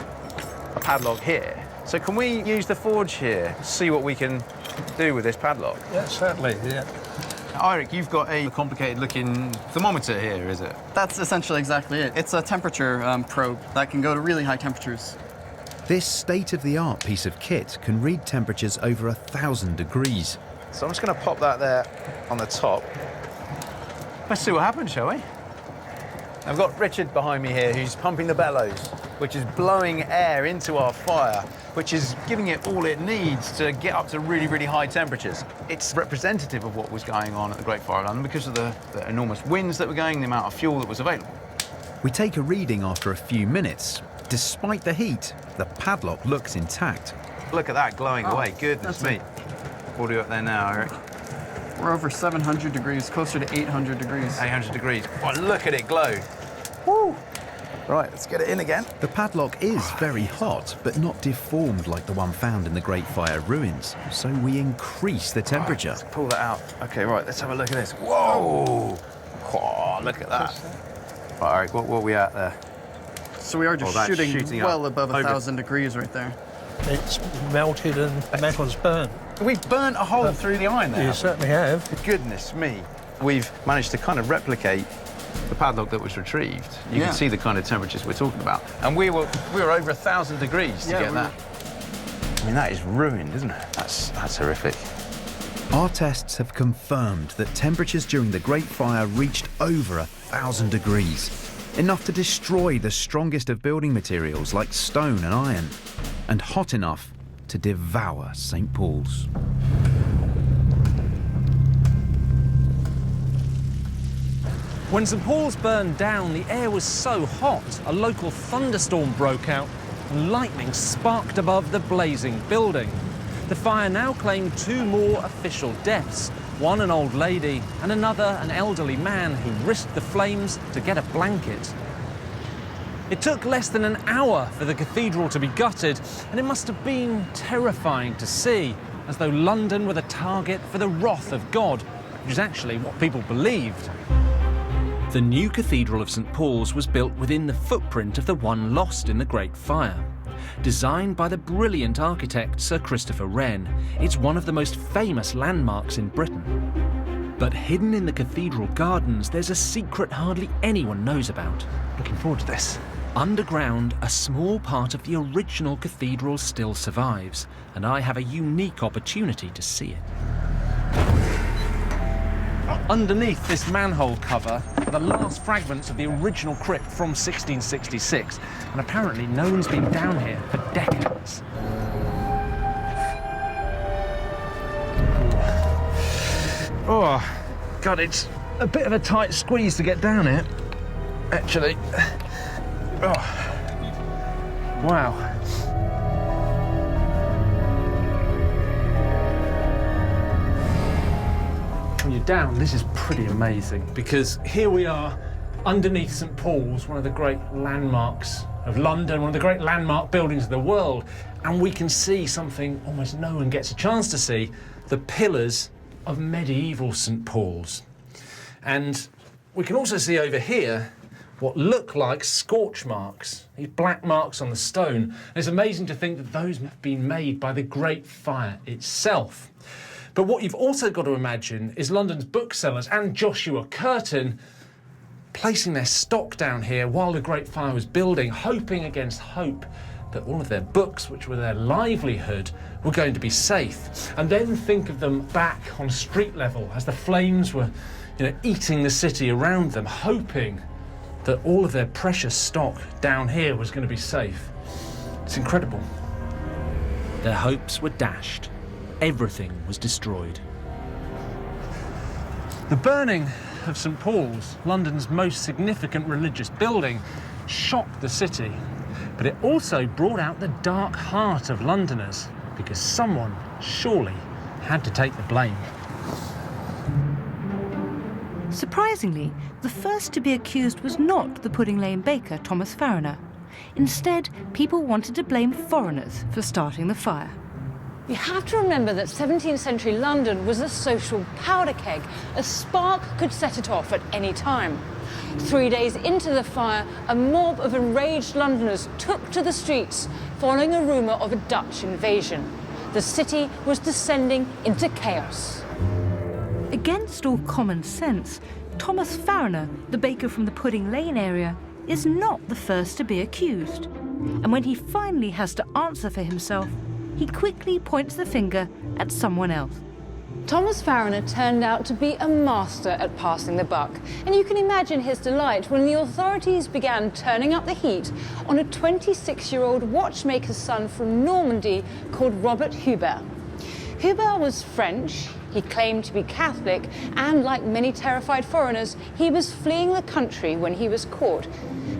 a padlock here, so can we use the forge here to see what we can do with this padlock? Yeah, certainly, yeah. Eirik, you've got a complicated-looking thermometer here, is it? That's essentially exactly it. It's a temperature probe that can go to really high temperatures. This state-of-the-art piece of kit can read temperatures over 1,000 degrees. So I'm just going to pop that there on the top. Let's see what happens, shall we? I've got Richard behind me here who's pumping the bellows, which is blowing air into our fire, which is giving it all it needs to get up to really, really high temperatures. It's representative of what was going on at the Great Fire of London because of the enormous winds that were going, the amount of fuel that was available. We take a reading after a few minutes. Despite the heat, the padlock looks intact. Look at that glowing away, goodness me. What are you up there now, Eric? We're over 700 degrees, closer to 800 degrees. 800 degrees. Well, look at it glow. Woo! Right, let's get it in again. The padlock is very hot, but not deformed like the one found in the Great Fire ruins. So we increase the temperature. Right, let's pull that out. Okay, right, let's have a look at this. Whoa! Oh, look at that. Right, Eric, what are we at there? So we are just shooting well above 1,000 degrees right there. It's melted and the metal's burnt. We've burnt a hole through the iron there. You certainly have. Goodness me. We've managed to kind of replicate the padlock that was retrieved. You can see the kind of temperatures we're talking about. And we were over 1,000 degrees to get that. I mean, that is ruined, isn't it? That's horrific. Our tests have confirmed that temperatures during the Great Fire reached over 1,000 degrees, enough to destroy the strongest of building materials like stone and iron, and hot enough to devour St. Paul's. When St. Paul's burned down, the air was so hot, a local thunderstorm broke out and lightning sparked above the blazing building. The fire now claimed 2 more official deaths, one an old lady and another an elderly man who risked the flames to get a blanket. It took less than an hour for the cathedral to be gutted, and it must have been terrifying to see, as though London were the target for the wrath of God, which is actually what people believed. The new Cathedral of St. Paul's was built within the footprint of the one lost in the Great Fire. Designed by the brilliant architect Sir Christopher Wren, it's one of the most famous landmarks in Britain. But hidden in the cathedral gardens, there's a secret hardly anyone knows about. Looking forward to this. Underground, a small part of the original cathedral still survives, and I have a unique opportunity to see it. Underneath this manhole cover are the last fragments of the original crypt from 1666, and apparently no one's been down here for decades. Oh, God, it's a bit of a tight squeeze to get down here, actually. Oh. Wow. When you're down, this is pretty amazing, because here we are underneath St. Paul's, one of the great landmarks of London, one of the great landmark buildings of the world, and we can see something almost no one gets a chance to see, the pillars of medieval St. Paul's. And we can also see over here what look like scorch marks, these black marks on the stone. And it's amazing to think that those have been made by the Great Fire itself. But what you've also got to imagine is London's booksellers and Joshua Curtin placing their stock down here while the Great Fire was building, hoping against hope that all of their books, which were their livelihood, were going to be safe. And then think of them back on street level as the flames were, eating the city around them, hoping that all of their precious stock down here was going to be safe. It's incredible. Their hopes were dashed. Everything was destroyed. The burning of St. Paul's, London's most significant religious building, shocked the city, but it also brought out the dark heart of Londoners, because someone surely had to take the blame. Surprisingly, the first to be accused was not the Pudding Lane baker, Thomas Fariner. Instead, people wanted to blame foreigners for starting the fire. You have to remember that 17th century London was a social powder keg. A spark could set it off at any time. 3 days into the fire, a mob of enraged Londoners took to the streets following a rumour of a Dutch invasion. The city was descending into chaos. Against all common sense, Thomas Fariner, the baker from the Pudding Lane area, is not the first to be accused. And when he finally has to answer for himself, he quickly points the finger at someone else. Thomas Fariner turned out to be a master at passing the buck, and you can imagine his delight when the authorities began turning up the heat on a 26-year-old watchmaker's son from Normandy called Robert Hubert. Hubert was French, he claimed to be Catholic, and like many terrified foreigners, he was fleeing the country when he was caught.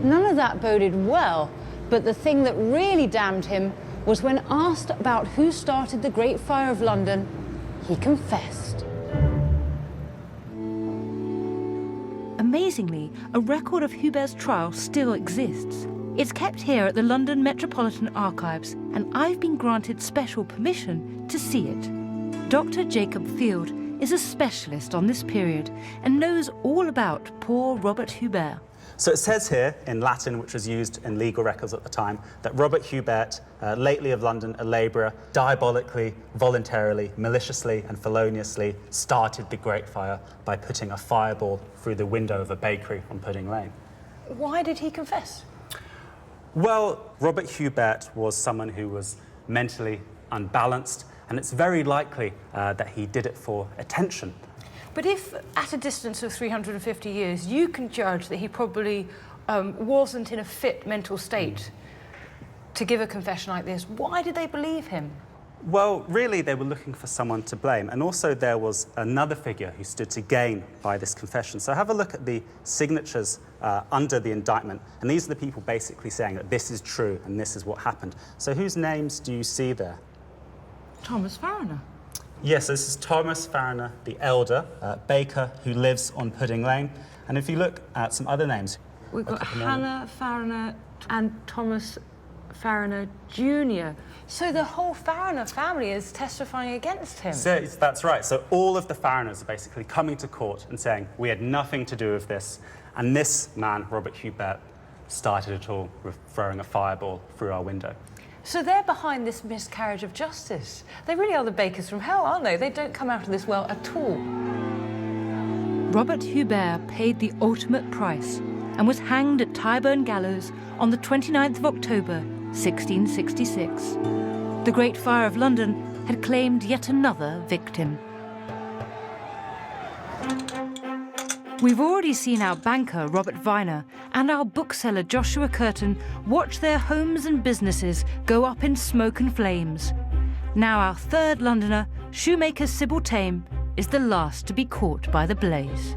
None of that boded well, but the thing that really damned him was when asked about who started the Great Fire of London, he confessed. Amazingly, a record of Hubert's trial still exists. It's kept here at the London Metropolitan Archives, and I've been granted special permission to see it. Dr. Jacob Field is a specialist on this period and knows all about poor Robert Hubert. So it says here, in Latin, which was used in legal records at the time, that Robert Hubert, lately of London, a labourer, diabolically, voluntarily, maliciously and feloniously started the Great Fire by putting a fireball through the window of a bakery on Pudding Lane. Why did he confess? Well, Robert Hubert was someone who was mentally unbalanced, and it's very likely that he did it for attention. But if, at a distance of 350 years, you can judge that he probably wasn't in a fit mental state to give a confession like this, why did they believe him? Well, really, they were looking for someone to blame. And also there was another figure who stood to gain by this confession. So have a look at the signatures under the indictment. And these are the people basically saying that this is true and this is what happened. So whose names do you see there? Thomas Fariner. Yes, this is Thomas Fariner, the elder, baker who lives on Pudding Lane. And if you look at some other names... We've got Hannah Fariner and Thomas Fariner Jr. So the whole Fariner family is testifying against him. So, that's right. So all of the Fariners are basically coming to court and saying, we had nothing to do with this. And this man, Robert Hubert, started it all with throwing a fireball through our window. So they're behind this miscarriage of justice. They really are the bakers from hell, aren't they? They don't come out of this well at all. Robert Hubert paid the ultimate price and was hanged at Tyburn Gallows on the 29th of October, 1666. The Great Fire of London had claimed yet another victim. We've already seen our banker, Robert Viner, and our bookseller, Joshua Curtin, watch their homes and businesses go up in smoke and flames. Now our third Londoner, shoemaker Sybil Tame, is the last to be caught by the blaze.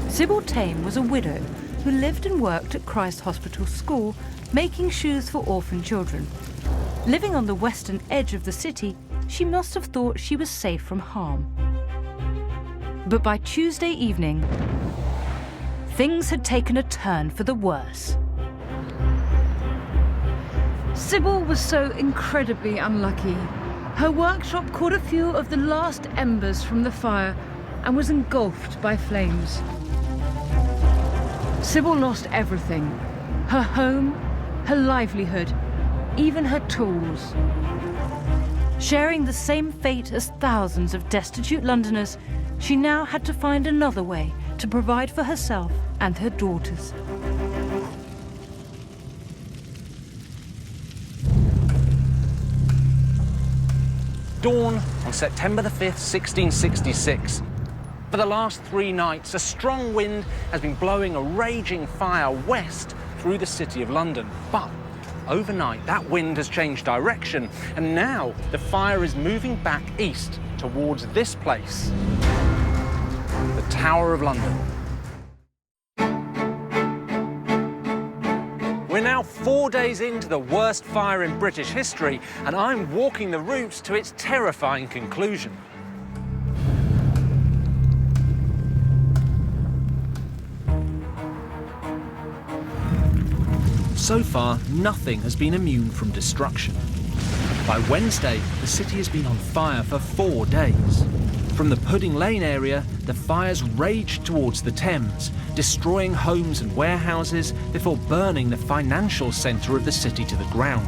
Sybil Tame was a widow who lived and worked at Christ Hospital School, making shoes for orphan children. Living on the western edge of the city, she must have thought she was safe from harm. But by Tuesday evening, things had taken a turn for the worse. Sybil was so incredibly unlucky. Her workshop caught a few of the last embers from the fire and was engulfed by flames. Sybil lost everything: her home, her livelihood, even her tools. Sharing the same fate as thousands of destitute Londoners, she now had to find another way to provide for herself and her daughters. Dawn on September the 5th, 1666. For the last 3 nights, a strong wind has been blowing a raging fire west through the city of London. But overnight, that wind has changed direction, and now the fire is moving back east towards this place, the Tower of London. We're now 4 days into the worst fire in British history, and I'm walking the route to its terrifying conclusion. So far, nothing has been immune from destruction. By Wednesday, the city has been on fire for 4 days. From the Pudding Lane area, the fires raged towards the Thames, destroying homes and warehouses before burning the financial centre of the city to the ground,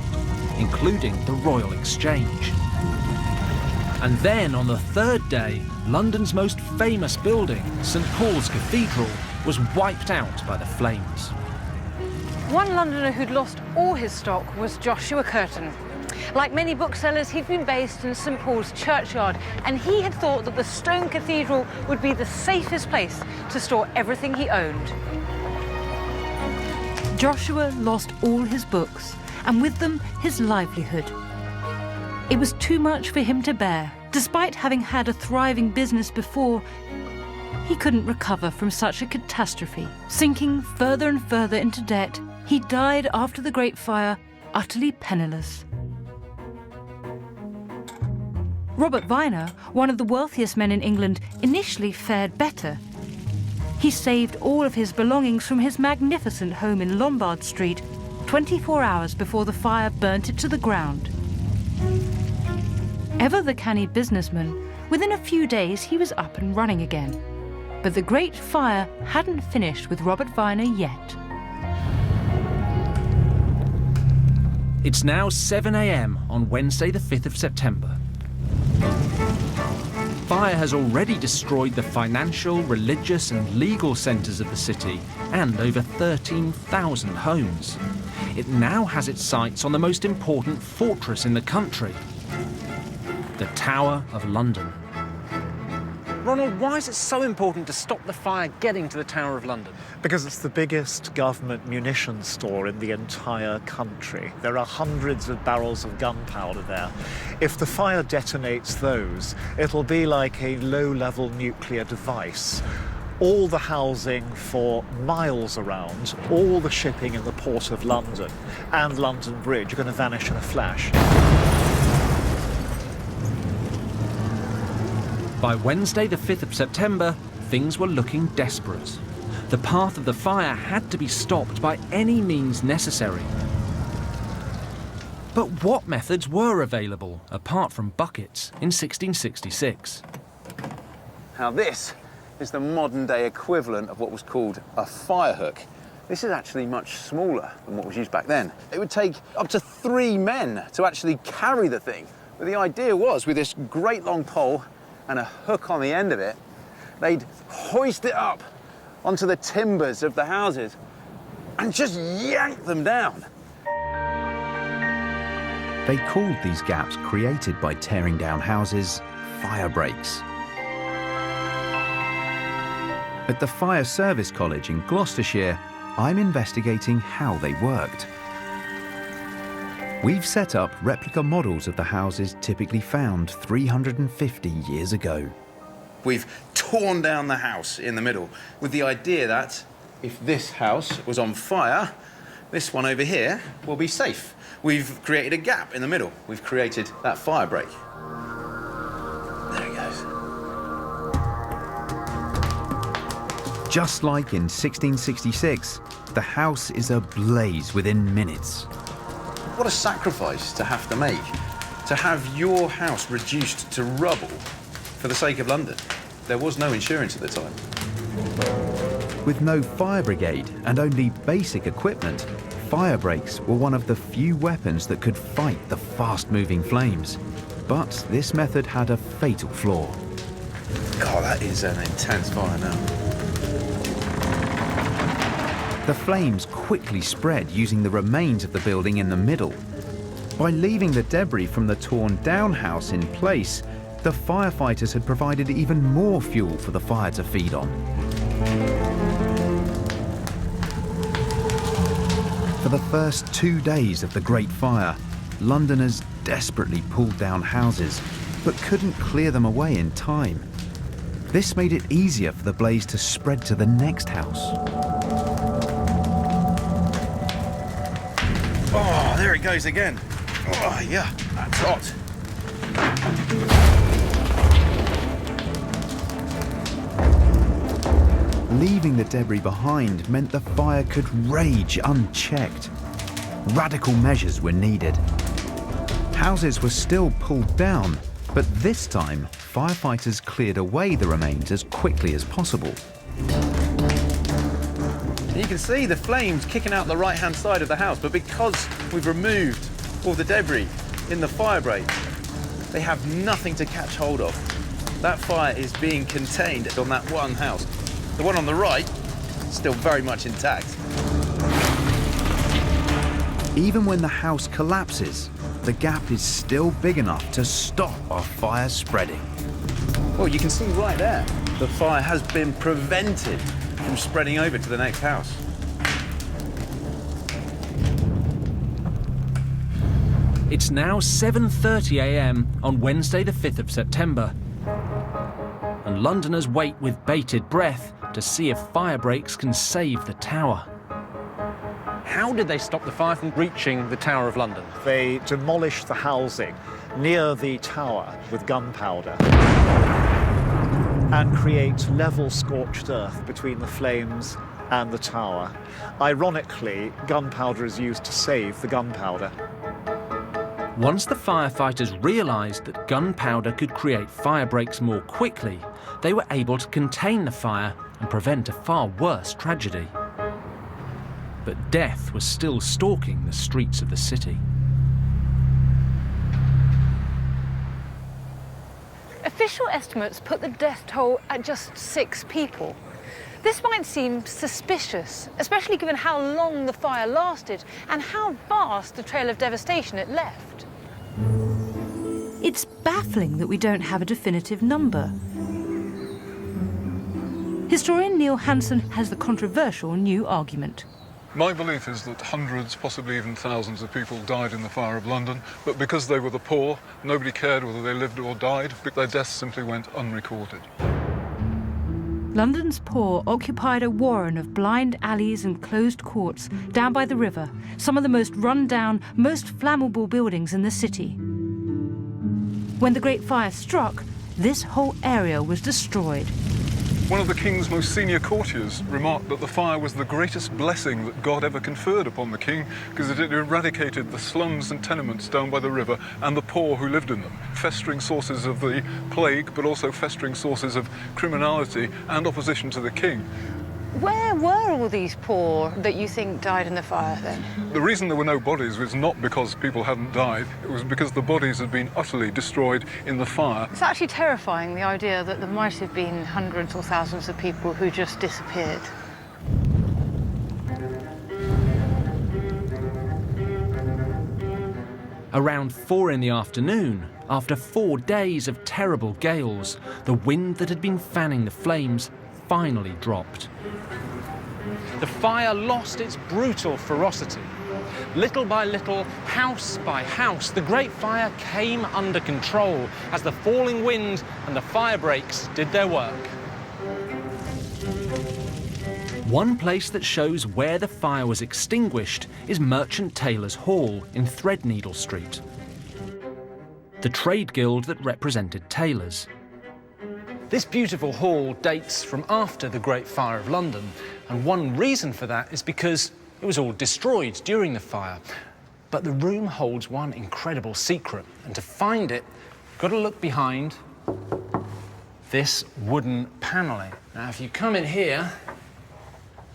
including the Royal Exchange. And then on the third day, London's most famous building, St Paul's Cathedral, was wiped out by the flames. One Londoner who'd lost all his stock was Joshua Curtin. Like many booksellers, he'd been based in St Paul's churchyard, and he had thought that the stone cathedral would be the safest place to store everything he owned. Joshua lost all his books, and with them his livelihood. It was too much for him to bear. Despite having had a thriving business before, he couldn't recover from such a catastrophe. Sinking further and further into debt, he died after the Great Fire, utterly penniless. Robert Viner, one of the wealthiest men in England, initially fared better. He saved all of his belongings from his magnificent home in Lombard Street 24 hours before the fire burnt it to the ground. Ever the canny businessman, within a few days he was up and running again. But the Great Fire hadn't finished with Robert Viner yet. It's now 7 a.m. on Wednesday the 5th of September. Fire has already destroyed the financial, religious and legal centres of the city and over 13,000 homes. It now has its sights on the most important fortress in the country, the Tower of London. Ronald, why is it so important to stop the fire getting to the Tower of London? Because it's the biggest government munitions store in the entire country. There are hundreds of barrels of gunpowder there. If the fire detonates those, it'll be like a low-level nuclear device. All the housing for miles around, all the shipping in the port of London and London Bridge are going to vanish in a flash. By Wednesday the 5th of September, things were looking desperate. The path of the fire had to be stopped by any means necessary. But what methods were available, apart from buckets, in 1666? Now this is the modern day equivalent of what was called a fire hook. This is actually much smaller than what was used back then. It would take up to 3 men to actually carry the thing. But the idea was, with this great long pole and a hook on the end of it, they'd hoist it up onto the timbers of the houses and just yank them down. They called these gaps created by tearing down houses fire breaks. At the Fire Service College in Gloucestershire, I'm investigating how they worked. We've set up replica models of the houses typically found 350 years ago. We've torn down the house in the middle with the idea that if this house was on fire, this one over here will be safe. We've created a gap in the middle. We've created that fire break. There it goes. Just like in 1666, the house is ablaze within minutes. What a sacrifice to have to make, to have your house reduced to rubble for the sake of London. There was no insurance at the time. With no fire brigade and only basic equipment, fire breaks were one of the few weapons that could fight the fast-moving flames. But this method had a fatal flaw. God, that is an intense fire now. The flames quickly spread using the remains of the building in the middle. By leaving the debris from the torn-down house in place, the firefighters had provided even more fuel for the fire to feed on. For the first 2 days of the Great Fire, Londoners desperately pulled down houses, but couldn't clear them away in time. This made it easier for the blaze to spread to the next house. Oh, there it goes again. Oh, yeah, that's hot. Leaving the debris behind meant the fire could rage unchecked. Radical measures were needed. Houses were still pulled down, but this time, firefighters cleared away the remains as quickly as possible. You can see the flames kicking out the right-hand side of the house, but because we've removed all the debris in the fire break, they have nothing to catch hold of. That fire is being contained on that one house. The one on the right, still very much intact. Even when the house collapses, the gap is still big enough to stop a fire spreading. Well, you can see right there, the fire has been prevented from spreading over to the next house. It's now 7:30 a.m. on Wednesday the 5th of September. And Londoners wait with bated breath to see if fire breaks can save the tower. How did they stop the fire from reaching the Tower of London? They demolished the housing near the tower with gunpowder and create level scorched earth between the flames and the tower. Ironically, gunpowder is used to save the gunpowder. Once the firefighters realised that gunpowder could create fire breaks more quickly, they were able to contain the fire and prevent a far worse tragedy. But death was still stalking the streets of the city. Official estimates put the death toll at just 6 people. This might seem suspicious, especially given how long the fire lasted and how vast the trail of devastation it left. It's baffling that we don't have a definitive number. Historian Neil Hansen has the controversial new argument. My belief is that hundreds, possibly even thousands of people died in the fire of London, but because they were the poor, nobody cared whether they lived or died, but their deaths simply went unrecorded. London's poor occupied a warren of blind alleys and closed courts down by the river, some of the most run-down, most flammable buildings in the city. When the Great Fire struck, this whole area was destroyed. One of the king's most senior courtiers remarked that the fire was the greatest blessing that God ever conferred upon the king because it had eradicated the slums and tenements down by the river and the poor who lived in them, festering sources of the plague, but also festering sources of criminality and opposition to the king. Where were all these poor that you think died in the fire then? The reason there were no bodies was not because people hadn't died, it was because the bodies had been utterly destroyed in the fire. It's actually terrifying, the idea that there might have been hundreds or thousands of people who just disappeared. Around 4 in the afternoon, after 4 days of terrible gales, the wind that had been fanning the flames finally dropped. The fire lost its brutal ferocity. Little by little, house by house, the Great Fire came under control as the falling wind and the fire breaks did their work. One place that shows where the fire was extinguished is Merchant Taylors' Hall in Threadneedle Street, the trade guild that represented tailors. This beautiful hall dates from after the Great Fire of London, and one reason for that is because it was all destroyed during the fire. But the room holds one incredible secret, and to find it, you've got to look behind this wooden panelling. Now, if you come in here,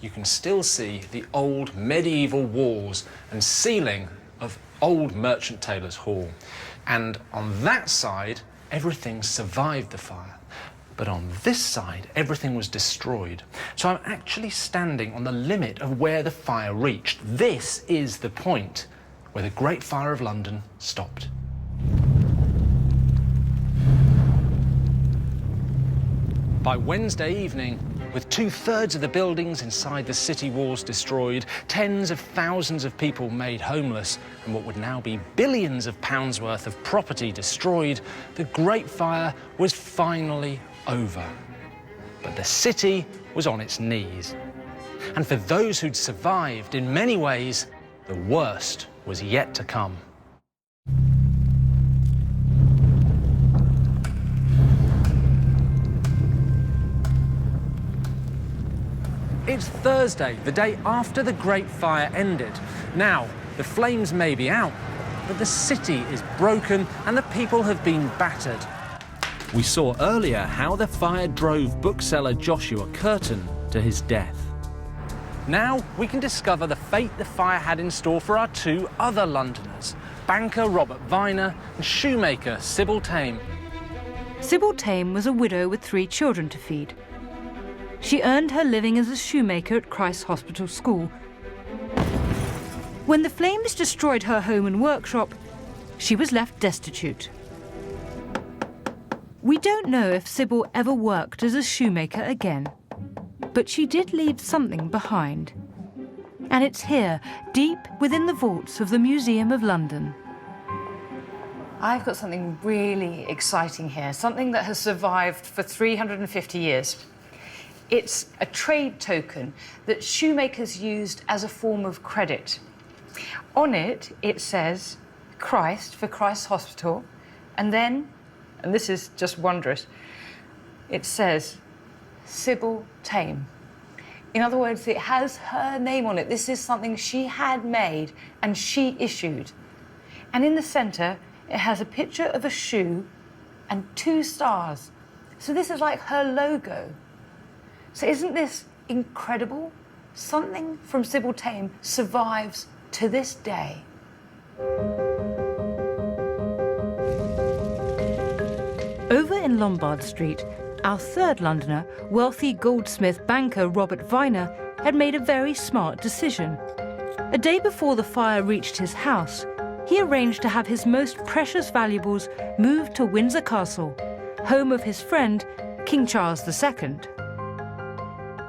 you can still see the old medieval walls and ceiling of old Merchant Taylors' Hall. And on that side, everything survived the fire. But on this side, everything was destroyed. So I'm actually standing on the limit of where the fire reached. This is the point where the Great Fire of London stopped. By Wednesday evening, with 2/3 of the buildings inside the city walls destroyed, tens of thousands of people made homeless, and what would now be billions of pounds worth of property destroyed, the Great Fire was finally over. But the city was on its knees. And for those who'd survived, in many ways, the worst was yet to come. It's Thursday, the day after the Great Fire ended. Now, the flames may be out, but the city is broken and the people have been battered. We saw earlier how the fire drove bookseller Joshua Curtin to his death. Now we can discover the fate the fire had in store for our 2 other Londoners. banker Robert Viner and shoemaker Sybil Tame. Sybil Tame was a widow with 3 children to feed. She earned her living as a shoemaker at Christ's Hospital School. When the flames destroyed her home and workshop, she was left destitute. We don't know if Sybil ever worked as a shoemaker again, but she did leave something behind. And it's here, deep within the vaults of the Museum of London. I've got something really exciting here, something that has survived for 350 years. It's a trade token that shoemakers used as a form of credit. On it, it says Christ for Christ's Hospital, and then, and this is just wondrous, it says Sybil Tame. In other words, it has her name on it. This is something she had made and she issued. And in the centre, it has a picture of a shoe and 2 stars. So this is like her logo. So isn't this incredible? Something from Sybil Tame survives to this day. Over in Lombard Street, our third Londoner, wealthy goldsmith banker Robert Viner, had made a very smart decision. A day before the fire reached his house, he arranged to have his most precious valuables moved to Windsor Castle, home of his friend, King Charles II.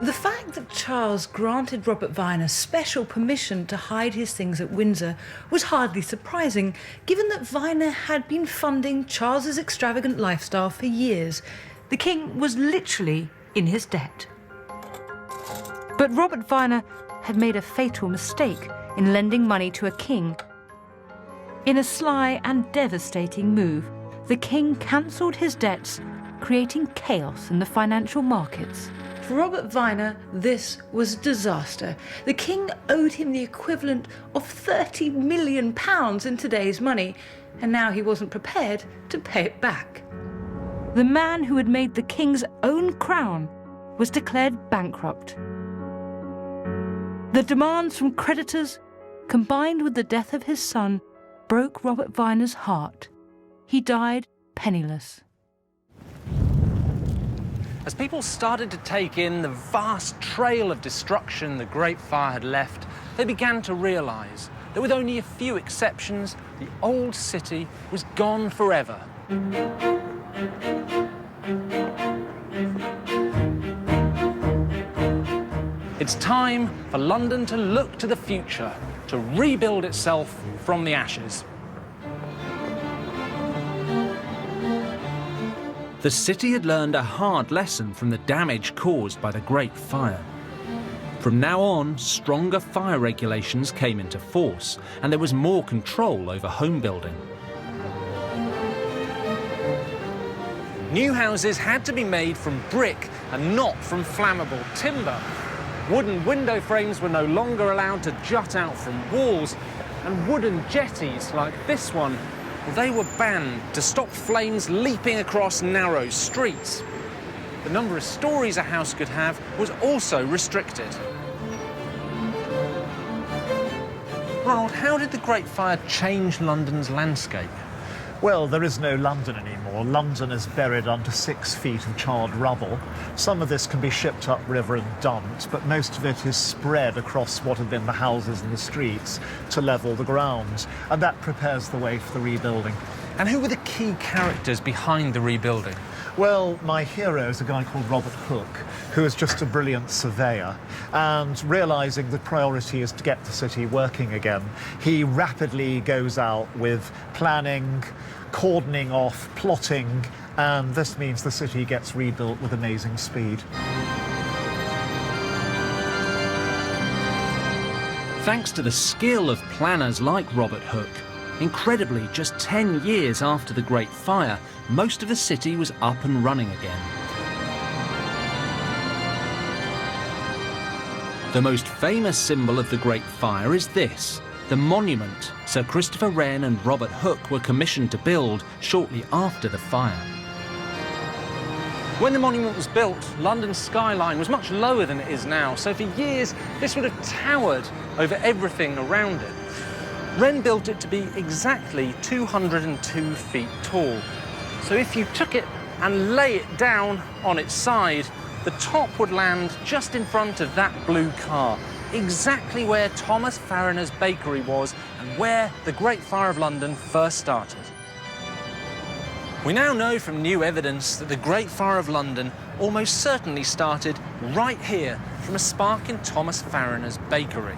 The fact that Charles granted Robert Viner special permission to hide his things at Windsor was hardly surprising, given that Viner had been funding Charles's extravagant lifestyle for years. The king was literally in his debt. But Robert Viner had made a fatal mistake in lending money to a king. In a sly and devastating move, the king cancelled his debts, creating chaos in the financial markets. For Robert Viner, this was a disaster. The king owed him the equivalent of £30 million in today's money, and now he wasn't prepared to pay it back. The man who had made the king's own crown was declared bankrupt. The demands from creditors, combined with the death of his son, broke Robert Viner's heart. He died penniless. As people started to take in the vast trail of destruction the Great Fire had left, they began to realise that with only a few exceptions, the old city was gone forever. It's time for London to look to the future, to rebuild itself from the ashes. The city had learned a hard lesson from the damage caused by the Great Fire. From now on, stronger fire regulations came into force, and there was more control over home building. New houses had to be made from brick and not from flammable timber. Wooden window frames were no longer allowed to jut out from walls, and wooden jetties like this one, well, they were banned to stop flames leaping across narrow streets. The number of stories a house could have was also restricted. Ronald, how did the Great Fire change London's landscape? Well, there is no London anymore. London is buried under 6 feet of charred rubble. Some of this can be shipped upriver and dumped, but most of it is spread across what have been the houses and the streets to level the ground, and that prepares the way for the rebuilding. And who were the key characters behind the rebuilding? Well, my hero is a guy called Robert Hooke, who is just a brilliant surveyor, and realising the priority is to get the city working again, he rapidly goes out with planning, cordoning off, plotting, and this means the city gets rebuilt with amazing speed. Thanks to the skill of planners like Robert Hooke, incredibly, just 10 years after the Great Fire, most of the city was up and running again. The most famous symbol of the Great Fire is this, the monument Sir Christopher Wren and Robert Hooke were commissioned to build shortly after the fire. When the monument was built, London's skyline was much lower than it is now, so for years this would have towered over everything around it. Wren built it to be exactly 202 feet tall. So if you took it and lay it down on its side, the top would land just in front of that blue car, exactly where Thomas Farriner's bakery was and where the Great Fire of London first started. We now know from new evidence that the Great Fire of London almost certainly started right here from a spark in Thomas Farriner's bakery.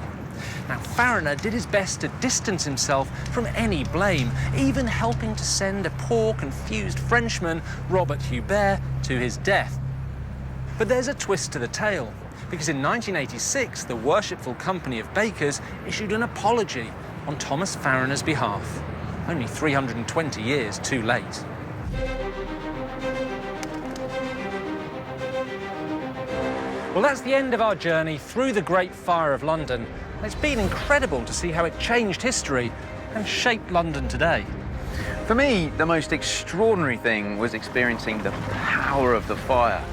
Now, Farriner did his best to distance himself from any blame, even helping to send a poor, confused Frenchman, Robert Hubert, to his death. But there's a twist to the tale, because in 1986, the Worshipful Company of Bakers issued an apology on Thomas Farriner's behalf, only 320 years too late. Well, that's the end of our journey through the Great Fire of London. It's been incredible to see how it changed history and shaped London today. For me, the most extraordinary thing was experiencing the power of the fire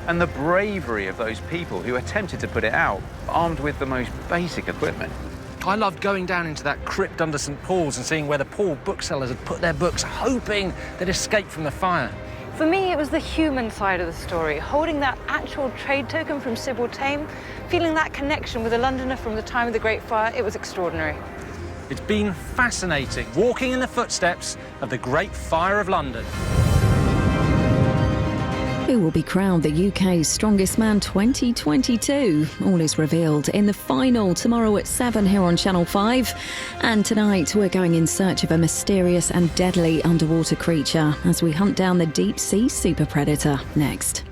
and the bravery of those people who attempted to put it out, armed with the most basic equipment. I loved going down into that crypt under St Paul's and seeing where the poor booksellers had put their books, hoping they'd escape from the fire. For me, it was the human side of the story, holding that actual trade token from Sybil Tame, feeling that connection with a Londoner from the time of the Great Fire. It was extraordinary. It's been fascinating walking in the footsteps of the Great Fire of London. Who will be crowned the UK's Strongest Man 2022? All is revealed in the final tomorrow at 7 here on Channel 5. And tonight we're going in search of a mysterious and deadly underwater creature as we hunt down the deep sea super predator next.